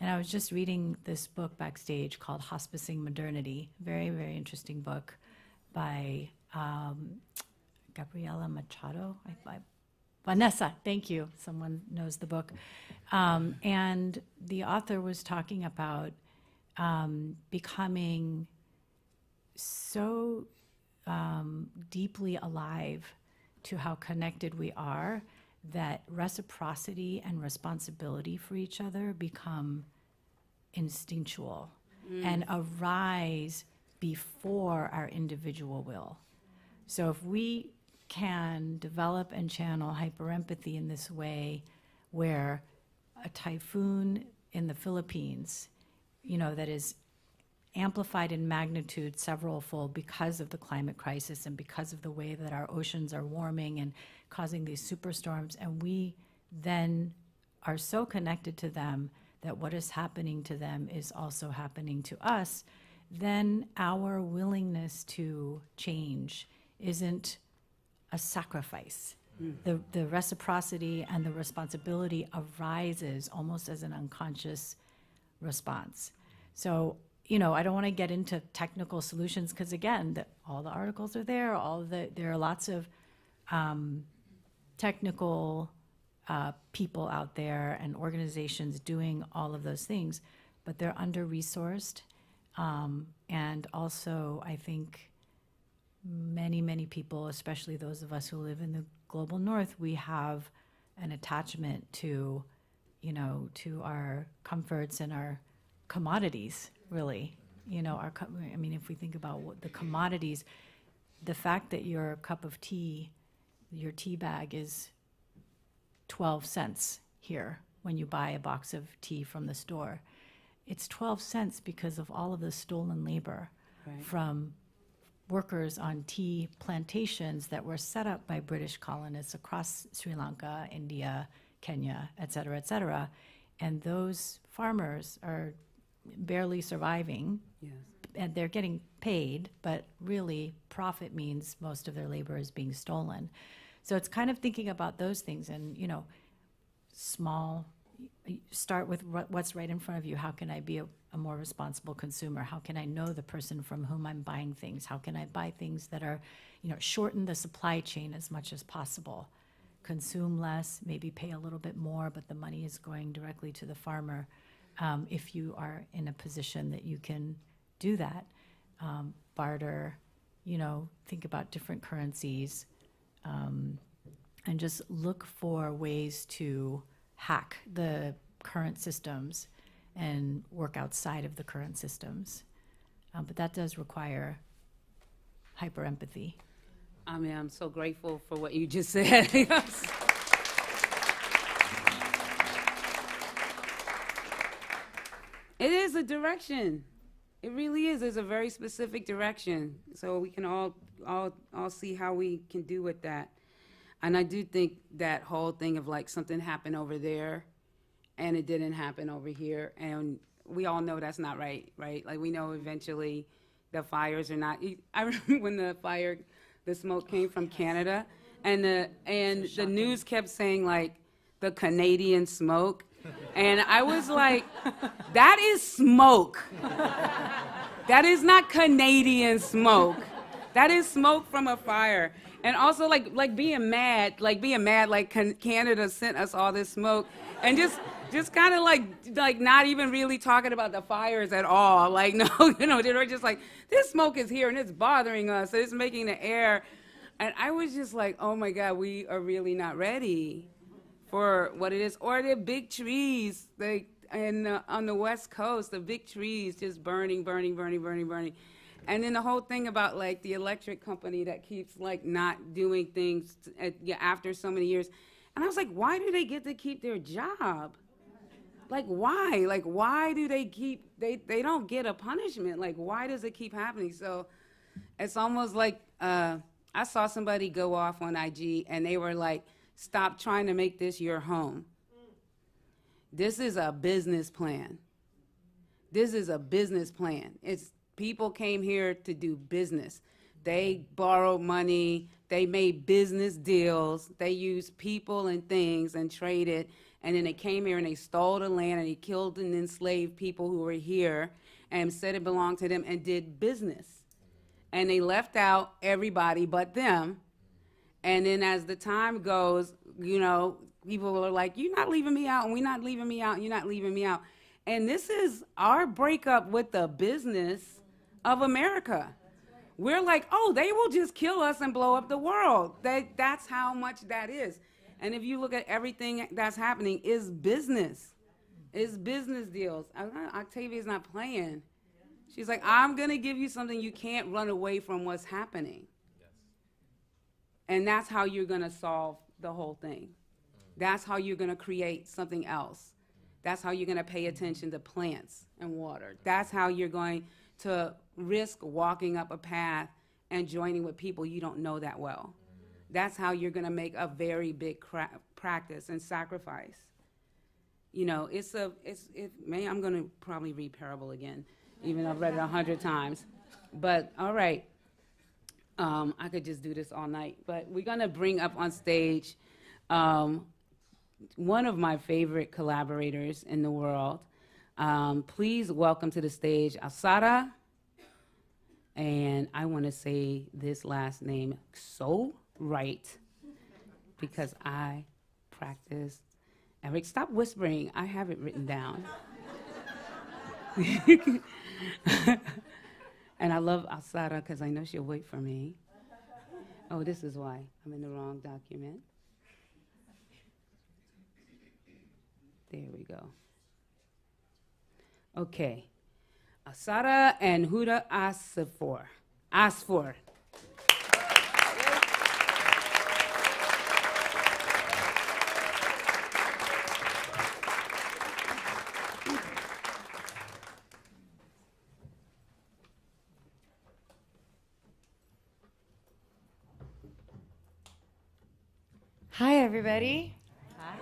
And I was just reading this book backstage called Hospicing Modernity, very, very interesting book by Gabriela Machado. Vanessa, thank you. Someone knows the book. And the author was talking about becoming so deeply alive to how connected we are that reciprocity and responsibility for each other become instinctual and arise before our individual will. So if we can develop and channel hyperempathy in this way, where a typhoon in the Philippines, that is amplified in magnitude several-fold because of the climate crisis and because of the way that our oceans are warming and causing these superstorms, and we then are so connected to them that what is happening to them is also happening to us, then our willingness to change isn't a sacrifice. The reciprocity and the responsibility arises almost as an unconscious response. So, I don't want to get into technical solutions because, again, all the articles are there. There are lots of technical people out there and organizations doing all of those things, but they're under-resourced. And also, I think many, many people, especially those of us who live in the global north, we have an attachment to, to our comforts and our commodities, really. If we think about what the commodities, the fact that your cup of tea, your tea bag is 12 cents here when you buy a box of tea from the store. It's 12 cents because of all of the stolen labor from workers on tea plantations that were set up by British colonists across Sri Lanka, India, Kenya, et cetera, and those farmers are barely surviving. Yes. And they're getting paid, but really profit means most of their labor is being stolen. So it's kind of thinking about those things and, small, start with what's right in front of you. How can I be a more responsible consumer? How can I know the person from whom I'm buying things? How can I buy things that are, shorten the supply chain as much as possible? Consume less, maybe pay a little bit more, but the money is going directly to the farmer. If you are in a position that you can do that, barter, think about different currencies, and just look for ways to hack the current systems and work outside of the current systems. But that does require hyper empathy. I'm so grateful for what you just said. It is a direction. It really is. It's a very specific direction. So we can all see how we can do with that. And I do think that whole thing of like something happened over there and it didn't happen over here. And we all know that's not right? Like we know eventually the fires are not. I remember when the smoke came from Canada and the news kept saying like the Canadian smoke. And I was like, that is smoke. That is not Canadian smoke. That is smoke from a fire. And also like being mad, like Canada sent us all this smoke and just kind of like not even really talking about the fires at all. Like, no, they were just like, this smoke is here and it's bothering us. It's making the air. And I was just like, oh my God, we are really not ready for what it is. Or the big trees, on the West Coast, the big trees just burning. And then the whole thing about like the electric company that keeps like not doing things after so many years. And I was like, why do they get to keep their job? Like, why? Like, why do they they don't get a punishment? Like, why does it keep happening? So it's almost like I saw somebody go off on IG and they were like, stop trying to make this your home. This is a business plan. This is a business plan. People came here to do business. They borrowed money. They made business deals. They used people and things and traded. And then they came here and they stole the land and they killed and enslaved people who were here and said it belonged to them and did business. And they left out everybody but them. And then as the time goes, people are like, you're not leaving me out and we're not leaving me out and you're not leaving me out. And this is our breakup with the business of America. We're like, oh, they will just kill us and blow up the world. That's how much that is. And if you look at everything that's happening, is business. It's business deals. Octavia's not playing. She's like, I'm going to give you something you can't run away from what's happening. Yes. And that's how you're going to solve the whole thing. That's how you're going to create something else. That's how you're going to pay attention to plants and water. That's how you're going to risk walking up a path and joining with people you don't know that well. That's how you're going to make a very big practice and sacrifice. I'm going to probably read Parable again, even though I've read it 100 times. But all right, I could just do this all night. But we're going to bring up on stage one of my favorite collaborators in the world. Please welcome to the stage Alsarah. And I want to say this last name so right because I practice. Eric, stop whispering. I have it written down. And I love Alsarah because I know she'll wait for me. Oh, this is why. I'm in the wrong document. There we go. Okay. Alsarah and Huda Asfour. Hi, everybody. Hi.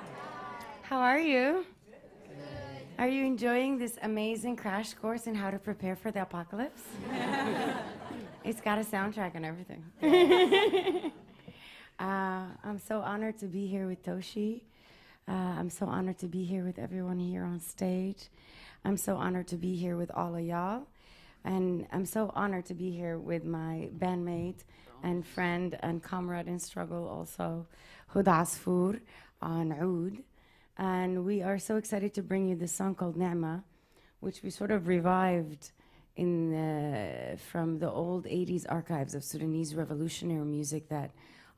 How are you? Good. Are you enjoying this amazing crash course in how to prepare for the apocalypse? It's got a soundtrack and everything. I'm so honored to be here with Toshi. I'm so honored to be here with everyone here on stage. I'm so honored to be here with all of y'all. And I'm so honored to be here with my bandmate and friend and comrade in struggle also, Huda Asfour on Oud. And we are so excited to bring you this song called Nemma, which we sort of revived from the old 80s archives of Sudanese revolutionary music that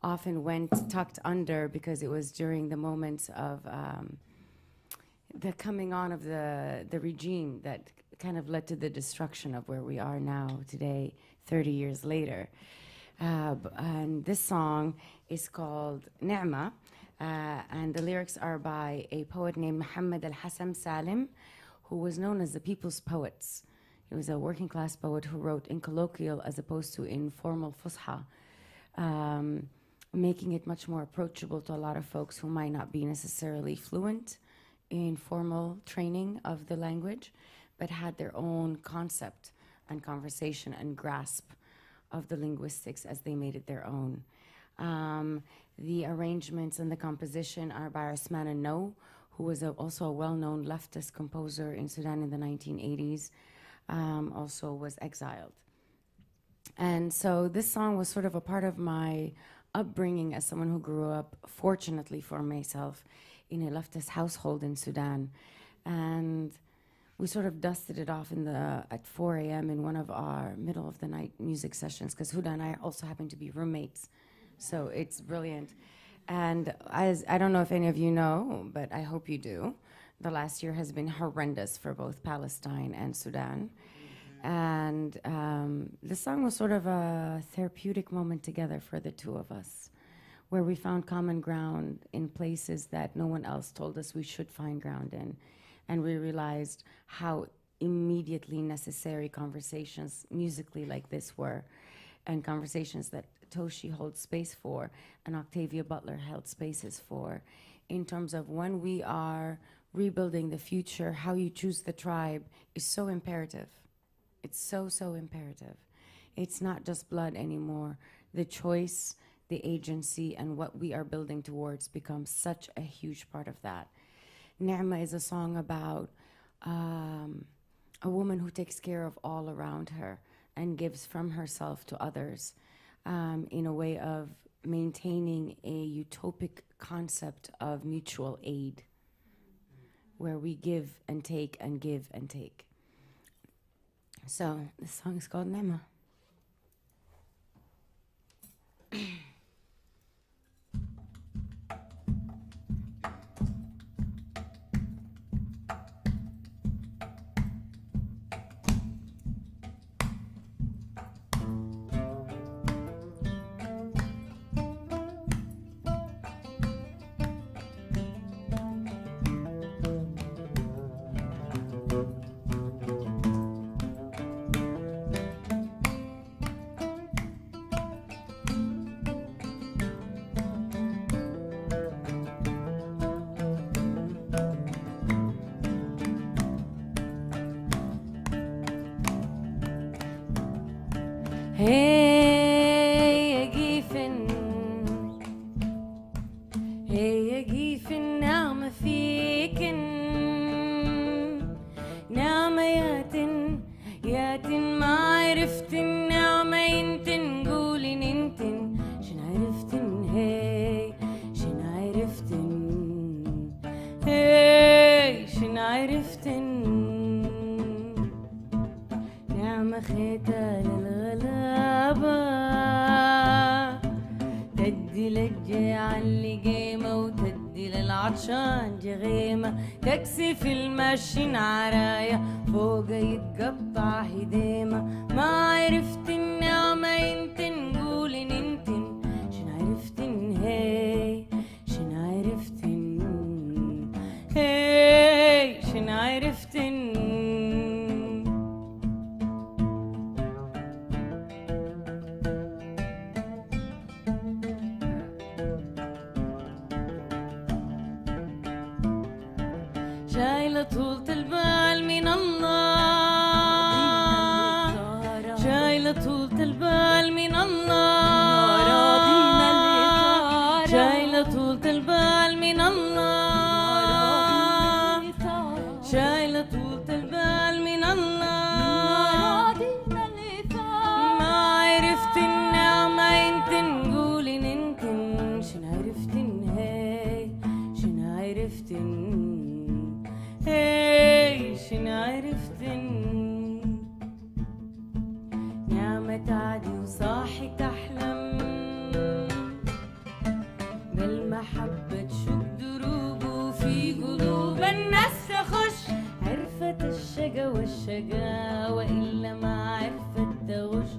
often went tucked under because it was during the moments of the coming on of the regime that kind of led to the destruction of where we are now today, 30 years later. And this song is called Nemma, and the lyrics are by a poet named Muhammad al-Hassam Salim, who was known as the People's Poets. He was a working class poet who wrote in colloquial as opposed to in formal Fusha, making it much more approachable to a lot of folks who might not be necessarily fluent in formal training of the language, but had their own concept and conversation and grasp of the linguistics as they made it their own. The arrangements and the composition are by Osman No, who was also a well-known leftist composer in Sudan in the 1980s, also was exiled. And so this song was sort of a part of my upbringing as someone who grew up, fortunately for myself, in a leftist household in Sudan. And we sort of dusted it off at 4 a.m. in one of our middle of the night music sessions, because Huda and I also happen to be roommates. So it's brilliant. And as I don't know if any of you know, but I hope you do, the last year has been horrendous for both Palestine and Sudan. And the song was sort of a therapeutic moment together for the two of us, where we found common ground in places that no one else told us we should find ground in. And we realized how immediately necessary conversations musically like this were, and conversations that Toshi holds space for and Octavia Butler held spaces for, in terms of when we are rebuilding the future, how you choose the tribe is so imperative. It's so, so imperative. It's not just blood anymore. The choice, the agency, and what we are building towards becomes such a huge part of that. Nemma is a song about a woman who takes care of all around her and gives from herself to others in a way of maintaining a utopic concept of mutual aid, where we give and take and give and take. So this song is called Nemma. Hey, يا جيفن نعم فيكن عرفت النعمة ينتن قولي ننتن شن عرفتن هي شن عرفتن هي شن عرفتن نعمة خيتها للغلابة تدي للجيع اللي قيمة وتدي للعطشان جغيمة تكسف المشي عرايا فوق يتقطع هديمة ما عرفت النعمة ينتن قولي ننتن شن عرفتن هي شن عرفتن هي شن عرفتن شايلة طولة البال من الله شايلة طولة البال من الله شايلة طولة البال من الله شايلة طولة البال من الله ما عرفت النعمة ينتن قولي ننتن شن عرفتن هي شن عرفتن هي شن عرفتن نعمة تعدي وصاحي تحلم بالمحبة تشق دروبه في قلوب الناس تخش عرفت الشقا والشقاوة إلا ما عرفت تغش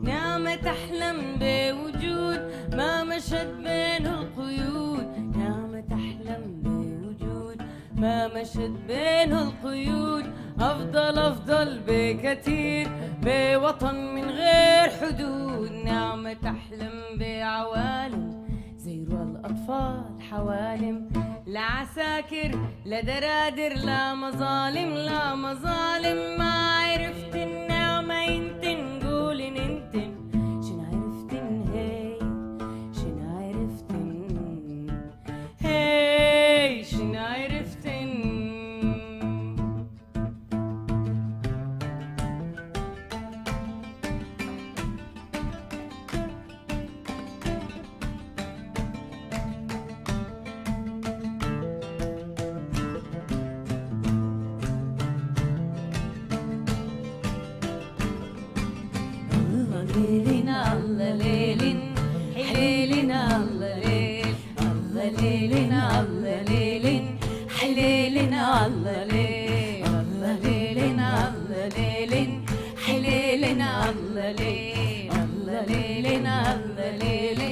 نعمة تحلم بوجود ما مشت بين القيود نعمة تحلم بوجود ما مشت بين القيود أفضل بكثير بوطن من غير حدود نعمة تحلم بعوالم زيروا الأطفال حوالم لا عساكر لا درادر لا مظالم لا مظالم ما عرفت النعمة ينتن قولي ننتن شن عرفتن هي شن عرفتن هي شن عرفتن ليلنا الله ليل حليلنا الله ليل الله ليلنا الله ليل حليلنا الله ليل الله ليلنا الله ليل حليلنا الله ليل الله ليلنا الله ليل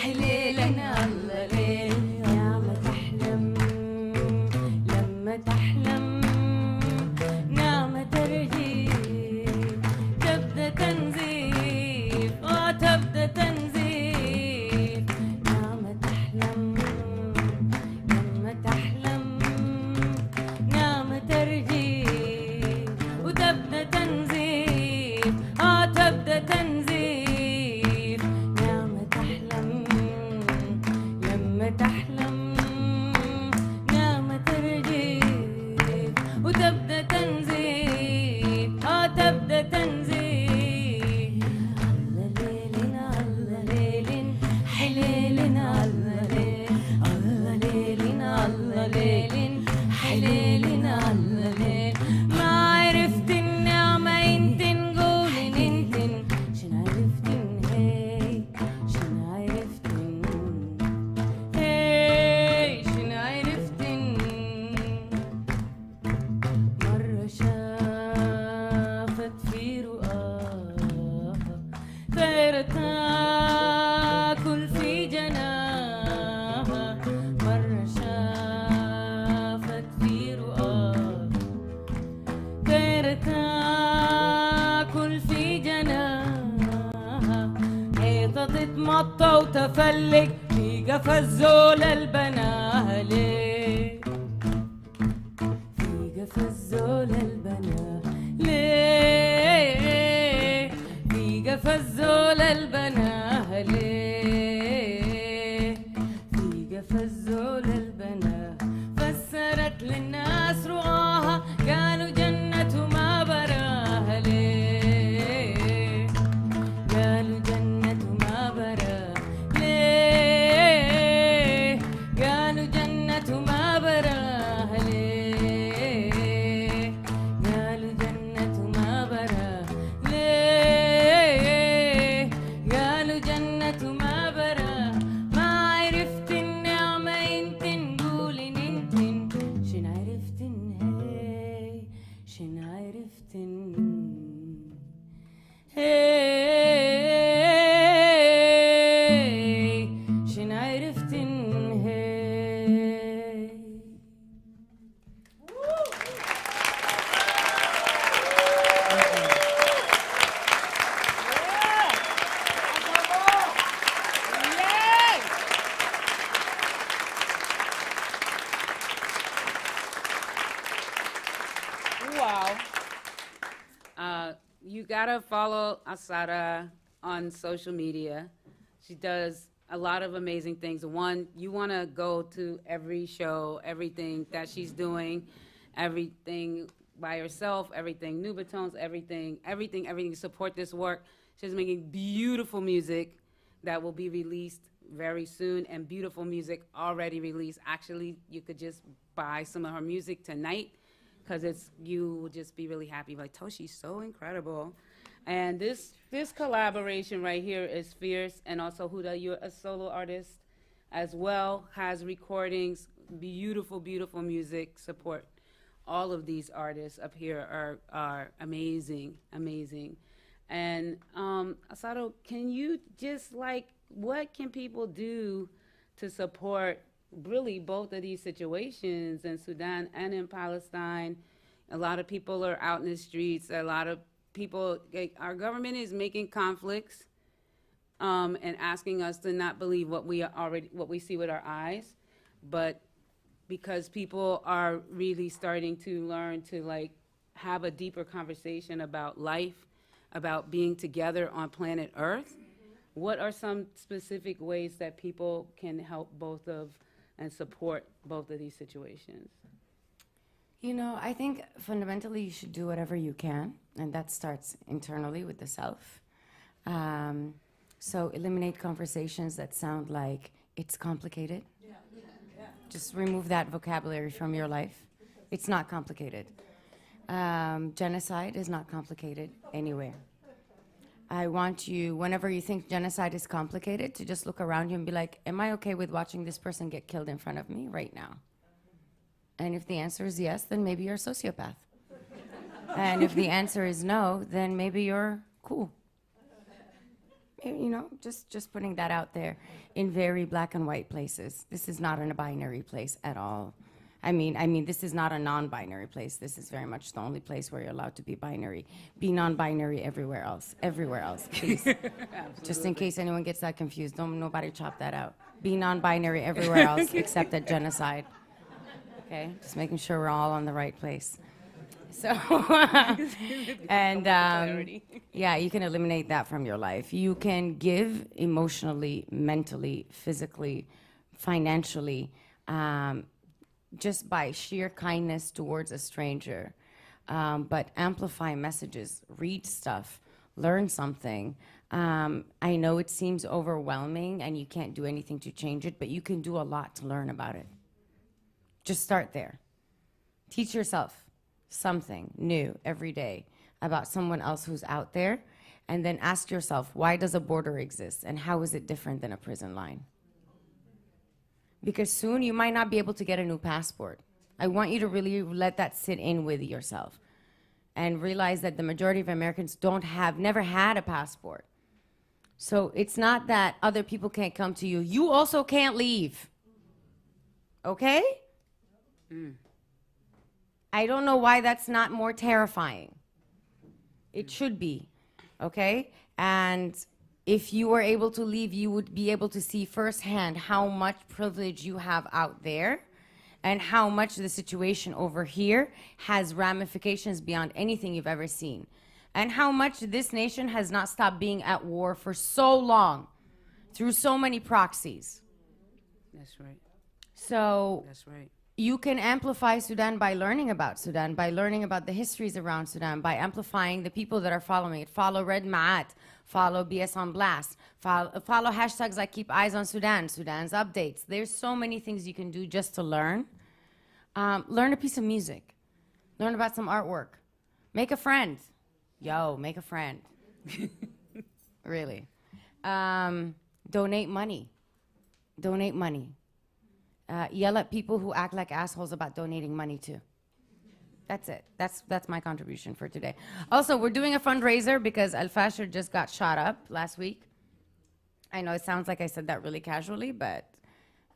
حليلنا الله ليل نعمة تحلم لما تحلم نعمة ترجيب تبدأ تنزيف تبدأ تنزيف نعمة تحلم لما تحلم نعمة ترجيب وتبدأ تنزيف تبدأ تنزيف نعمة تحلم لما تحلم نعمة ترجيب وتبدأ تنزيف تبدأ تنزيف حليلنا الله ليل الله ليلنا الله ليل حليلنا الله ليل ما عرفت النعمة ينتن قولي ننتن شن عرفتن هي شن عرفتن هي شن عرفتن مرة شافت في رؤاها طيرة تاكل في جناها مرة شافت في رؤاها طيرة تاكل في جناها حيطة تتمطى وتفلق في قفا الزول البناها ليه في قفا الزول البناها ليه في قفا الزول البناها ليه في قفا الزول البناها فسرت للناس رؤاها قالوا جنة ما براها ليه gotta follow Alsarah on social media. She does a lot of amazing things. One, you wanna go to every show, everything that she's doing, everything by herself, everything Nubatones, everything. Support this work. She's making beautiful music that will be released very soon, and beautiful music already released. Actually, you could just buy some of her music tonight, because you will just be really happy. Like, Toshi's so incredible. And this collaboration right here is fierce. And also Huda, you're a solo artist as well, has recordings, beautiful, beautiful music. Support all of these artists up here are amazing, amazing. And Alsarah, can you just what can people do to support really both of these situations in Sudan and in Palestine? A lot of people are out in the streets. A lot of people, our government is making conflicts and asking us to not believe what we see with our eyes, but because people are really starting to learn to have a deeper conversation about life, about being together on planet Earth. What are some specific ways that people can help and support both of these situations? I think fundamentally you should do whatever you can, and that starts internally with the self. So eliminate conversations that sound like it's complicated. Just remove that vocabulary from your life. It's not complicated. Genocide is not complicated anywhere. I want you, whenever you think genocide is complicated, to just look around you and be like, am I okay with watching this person get killed in front of me right now? And if the answer is yes, then maybe you're a sociopath. And if the answer is no, then maybe you're cool. Just putting that out there in very black and white places. This is not in a binary place at all. I mean, this is not a non-binary place. This is very much the only place where you're allowed to be binary. Be non-binary everywhere else, please. Just in case anyone gets that confused, don't nobody chop that out. Be non-binary everywhere else except at genocide. Okay, just making sure we're all on the right place. So, and yeah, you can eliminate that from your life. You can give emotionally, mentally, physically, financially, just by sheer kindness towards a stranger. But amplify messages, read stuff, learn something. I know it seems overwhelming and you can't do anything to change it, but you can do a lot to learn about it. Just start there. Teach yourself something new every day about someone else who's out there, and then ask yourself, why does a border exist and how is it different than a prison line? Because soon you might not be able to get a new passport. I want you to really let that sit in with yourself and realize that the majority of Americans never had a passport. So it's not that other people can't come to you. You also can't leave. Okay? I don't know why that's not more terrifying. It should be, okay? And if you were able to leave, you would be able to see firsthand how much privilege you have out there and how much the situation over here has ramifications beyond anything you've ever seen. And how much this nation has not stopped being at war for so long through so many proxies. That's right. So That's right. You can amplify Sudan by learning about Sudan, by learning about the histories around Sudan, by amplifying the people that are following it. Follow Red Ma'at, follow BS on Blast, follow hashtags like Keep Eyes on Sudan, Sudan's updates. There's so many things you can do just to learn. Learn a piece of music. Learn about some artwork. Make a friend. Make a friend. Really. Donate money. Donate money. Yell at people who act like assholes about donating money too. That's it. That's my contribution for today. Also, we're doing a fundraiser because Al-Fashir just got shot up last week. I know it sounds like I said that really casually, but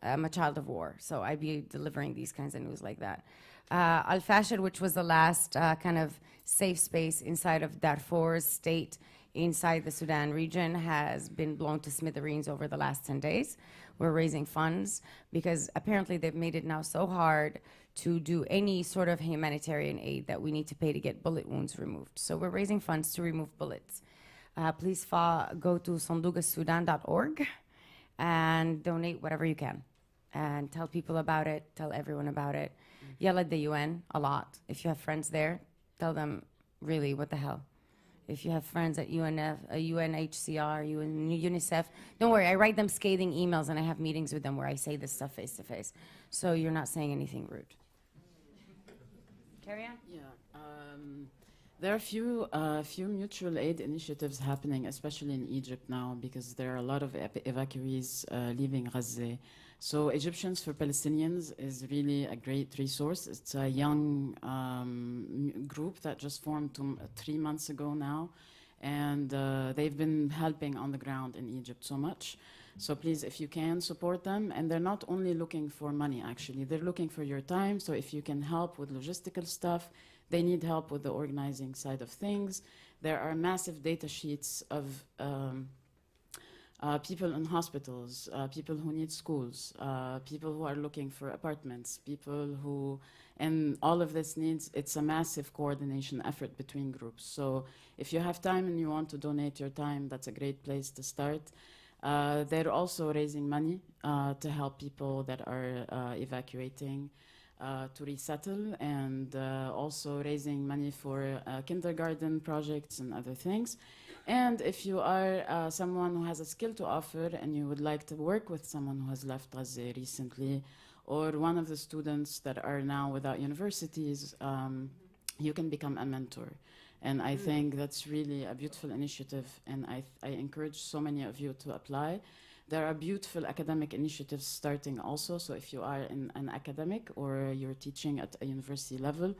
I'm a child of war, so I be delivering these kinds of news like that. Al-Fashir, which was the last kind of safe space inside of Darfur's state inside the Sudan region, has been blown to smithereens over the last 10 days. we're raising funds because apparently they've made it now so hard to do any sort of humanitarian aid that we need to pay to get bullet wounds removed. So we're raising funds to remove bullets. Please go to sondugasudan.org and donate whatever you can. And tell people about it, tell everyone about it. Yell at the UN a lot. If you have friends there, tell them, really, what the hell? If you have friends at UNHCR, UNICEF, don't worry, I write them scathing emails and I have meetings with them where I say this stuff face to face. So you're not saying anything rude. Carry on? Yeah. There are few mutual aid initiatives happening, especially in Egypt now, because there are a lot of evacuees leaving Gaza. So Egyptians for Palestinians is really a great resource. It's a young group that just formed 3 months ago now, and they've been helping on the ground in Egypt so much. So please, if you can, support them. And they're not only looking for money, actually. They're looking for your time. So if you can help with logistical stuff, they need help with the organizing side of things. There are massive data sheets of people in hospitals, people who need schools, people who are looking for apartments, people who, and all of this needs, it's a massive coordination effort between groups. So if you have time and you want to donate your time, that's a great place to start. They're also raising money to help people that are evacuating to resettle, and also raising money for kindergarten projects and other things. And if you are someone who has a skill to offer and you would like to work with someone who has left Gaza recently, or one of the students that are now without universities, you can become a mentor. And I think that's really a beautiful initiative, and I encourage so many of you to apply. There are beautiful academic initiatives starting also, so if you are an academic or you're teaching at a university level,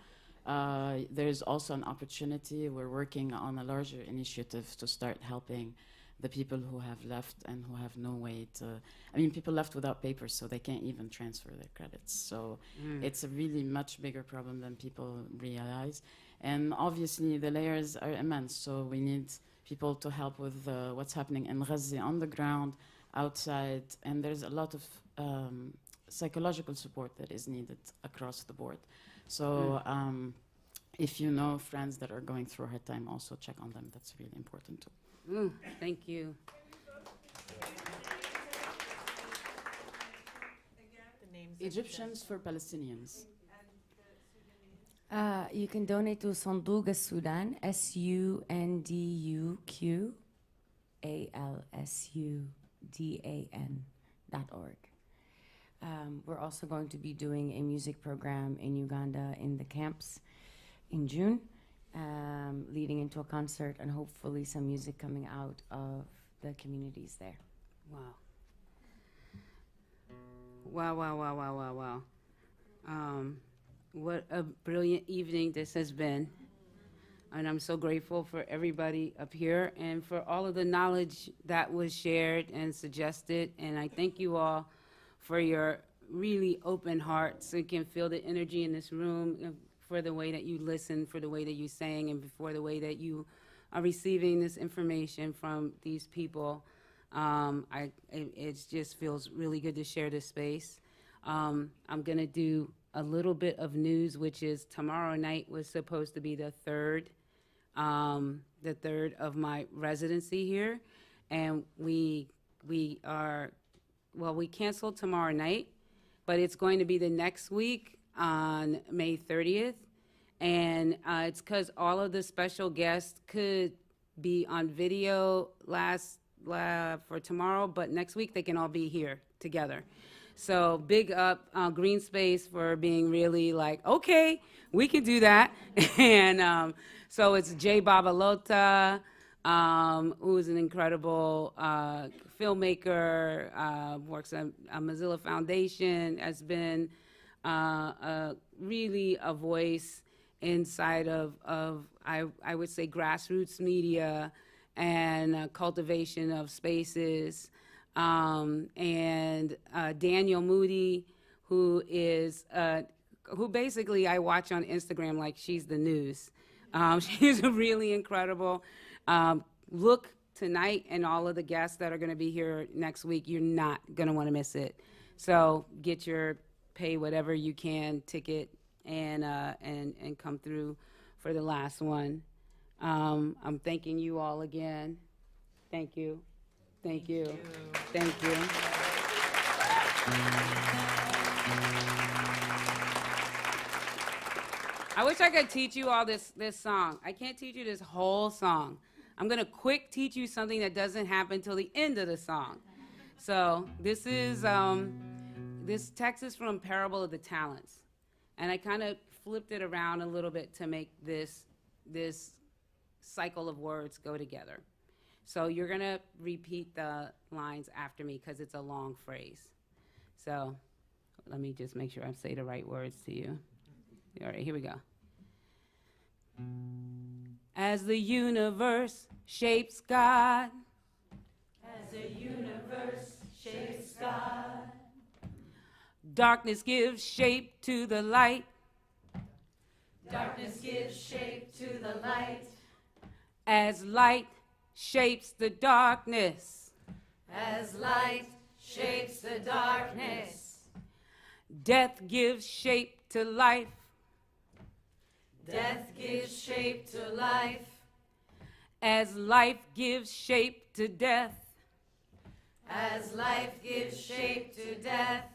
there's also an opportunity. We're working on a larger initiative to start helping the people who have left and who have no way to, I mean, people left without papers, so they can't even transfer their credits. So it's a really much bigger problem than people realize. And obviously the layers are immense, so we need people to help with what's happening in Gaza on the ground, outside, and there's a lot of psychological support that is needed across the board. So if you know friends that are going through a hard time, also check on them. That's really important too. Thank you. Egyptians for Palestinians. You can donate to Sanduga Sudan, SUNDUQALSUDAN.org. We're also going to be doing a music program in Uganda in the camps in June, leading into a concert and hopefully some music coming out of the communities there. Wow. Wow, wow, wow, wow, wow, wow. What a brilliant evening this has been. And I'm so grateful for everybody up here and for all of the knowledge that was shared and suggested. And I thank you all for your really open hearts. You can feel the energy in this room, for the way that you listen, for the way that you sang, and for the way that you are receiving this information from these people. It just feels really good to share this space. I'm going to do a little bit of news, which is tomorrow night was supposed to be the third of my residency here. And we canceled tomorrow night, but it's going to be the next week on May 30th. And it's because all of the special guests could be on video for tomorrow, but next week they can all be here together. So big up Greene Space for being really like, okay, we can do that. And so it's Jay Babalota, who's an incredible filmmaker, works at Mozilla Foundation, has been really a voice inside of I would say grassroots media and cultivation of spaces. And Daniel Moody, who basically I watch on Instagram like she's the news. She's really incredible. Look tonight and all of the guests that are going to be here next week, you're not going to want to miss it. So get your pay whatever you can ticket and come through for the last one. I'm thanking you all again. Thank you. Thank you. Thank you. I wish I could teach you all this song. I can't teach you this whole song. I'm gonna quick teach you something that doesn't happen till the end of the song. So this is this text is from Parable of the Talents, and I kind of flipped it around a little bit to make this cycle of words go together. So you're gonna repeat the lines after me because it's a long phrase. So let me just make sure I say the right words to you. All right, here we go. As the universe shapes God, as the universe shapes God, darkness gives shape to the light. Darkness gives shape to the light. As light shapes the darkness. As light shapes the darkness. Death gives shape to life. Death gives shape to life. As life gives shape to death. As life gives shape to death.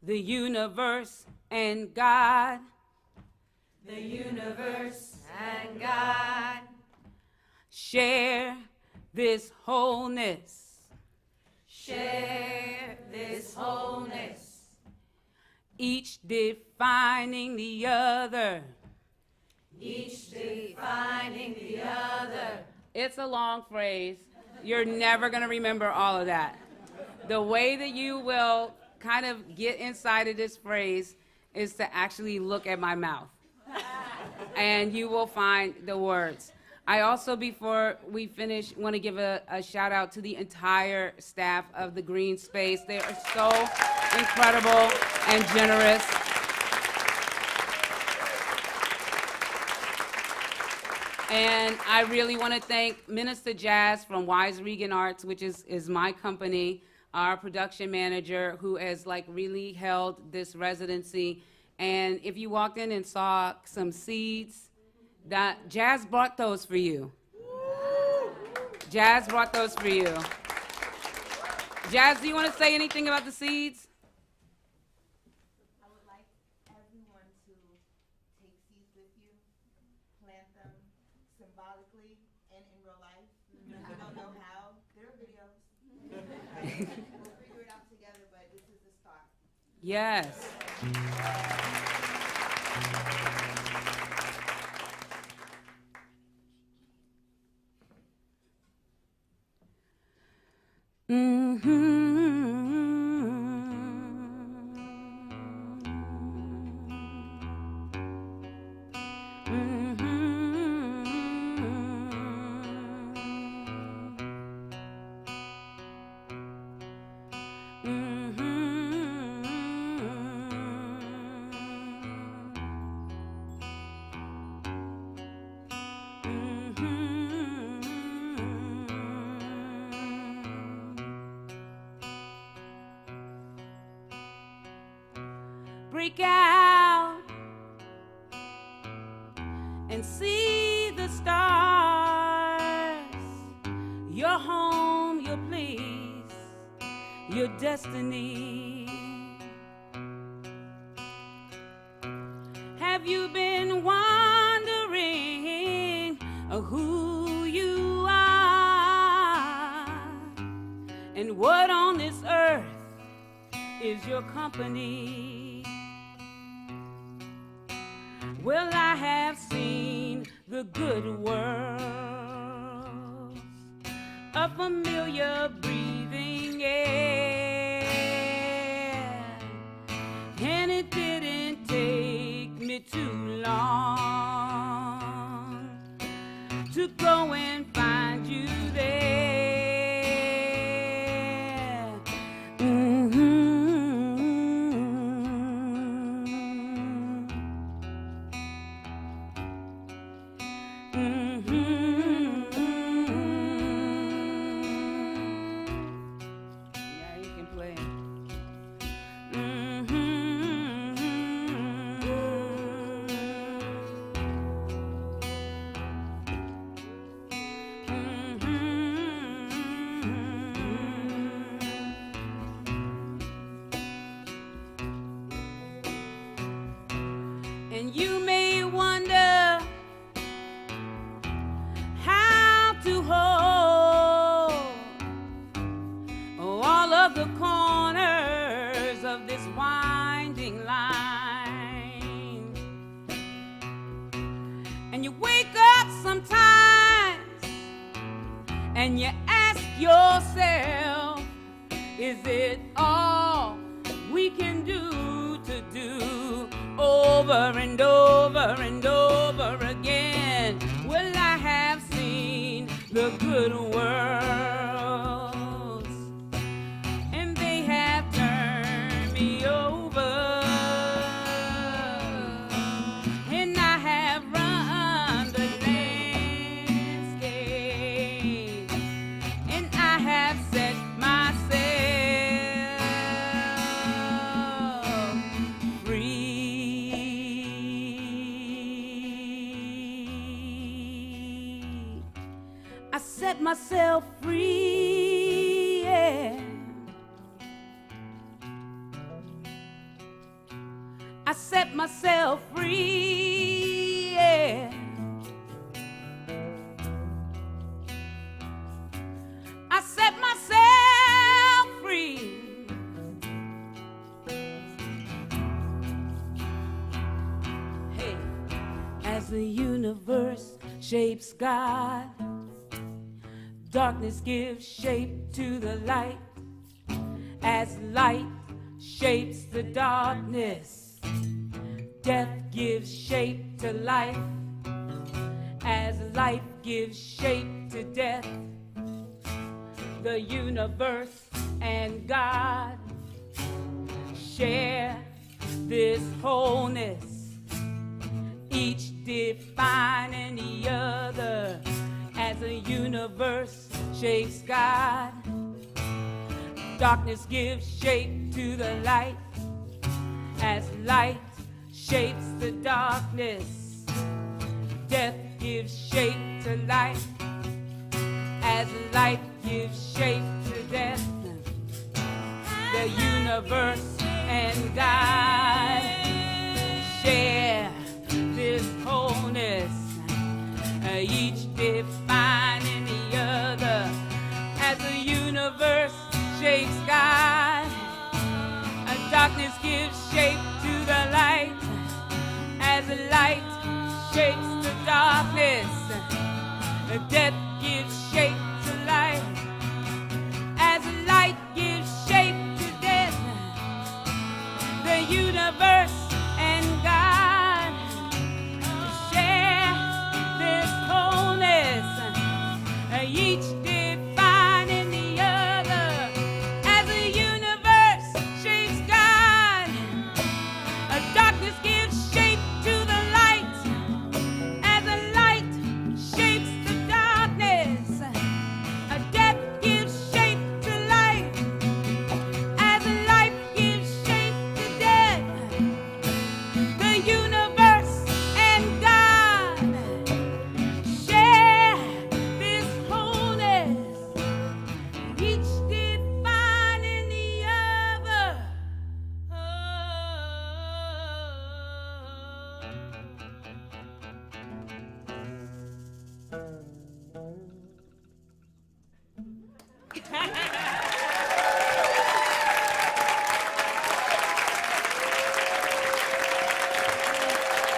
The universe and God. The universe and God share this wholeness. Share this wholeness. Each defining the other. Each defining the other. It's a long phrase. You're never going to remember all of that. The way that you will kind of get inside of this phrase is to actually look at my mouth. And you will find the words. I also, before we finish, want to give a shout out to the entire staff of the Greene Space. They are so incredible and generous. And I really want to thank Minister Jazz from Wise Reagan Arts, which is my company, our production manager, who has like really held this residency. And if you walked in and saw some seeds, that Jazz brought those for you. Jazz brought those for you. Jazz, do you want to say anything about the seeds? I would like everyone to take seeds with you, plant them symbolically and in real life. If you don't know how, there are videos. We'll figure it out together, but this is the start. Yes. Break out and see the stars, your home, your place, your destiny. Have you been wondering who you are and what on this earth is your company? Well, I have seen the good world, a familiar breathing air, and it didn't take me too long to go and find you there. You may wonder how to hold all of the corners of this winding line. And you wake up sometimes and you ask yourself, is it all we can do to do over and over and over again? Will I have seen the good worlds? And they have turned me over, and I have run the landscape, and I have set myself set myself free, yeah. I set myself free, yeah. I set myself free. Hey, as the universe shapes God, darkness gives shape to the light. As light shapes the darkness, death gives shape to life. As life gives shape to death, the universe and God share this wholeness, each defining the other. As the universe shapes God, darkness gives shape to the light. As light shapes the darkness, death gives shape to life. As light gives shape to death, the universe and God share this wholeness, each defining the other. As the universe shapes God, darkness gives shape to the light. As the light shapes the darkness, death gives shape to life. As the light gives shape to death, the universe and God share this wholeness, each defining the other. As the universe shapes God, darkness gives shape to the light. As the light shapes the darkness, death gives shape to life. As the light gives shape to death, the universe and God share this wholeness, each defining the other.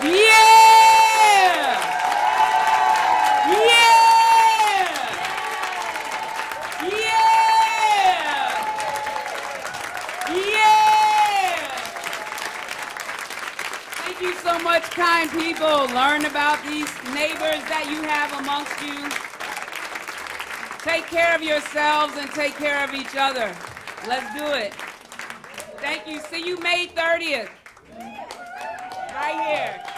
Yeah! Yeah! Yeah! Yeah! Thank you so much, kind people. Learn about these neighbors that you have amongst you. Take care of yourselves and take care of each other. Let's do it. Thank you. See you May 30th. Right here.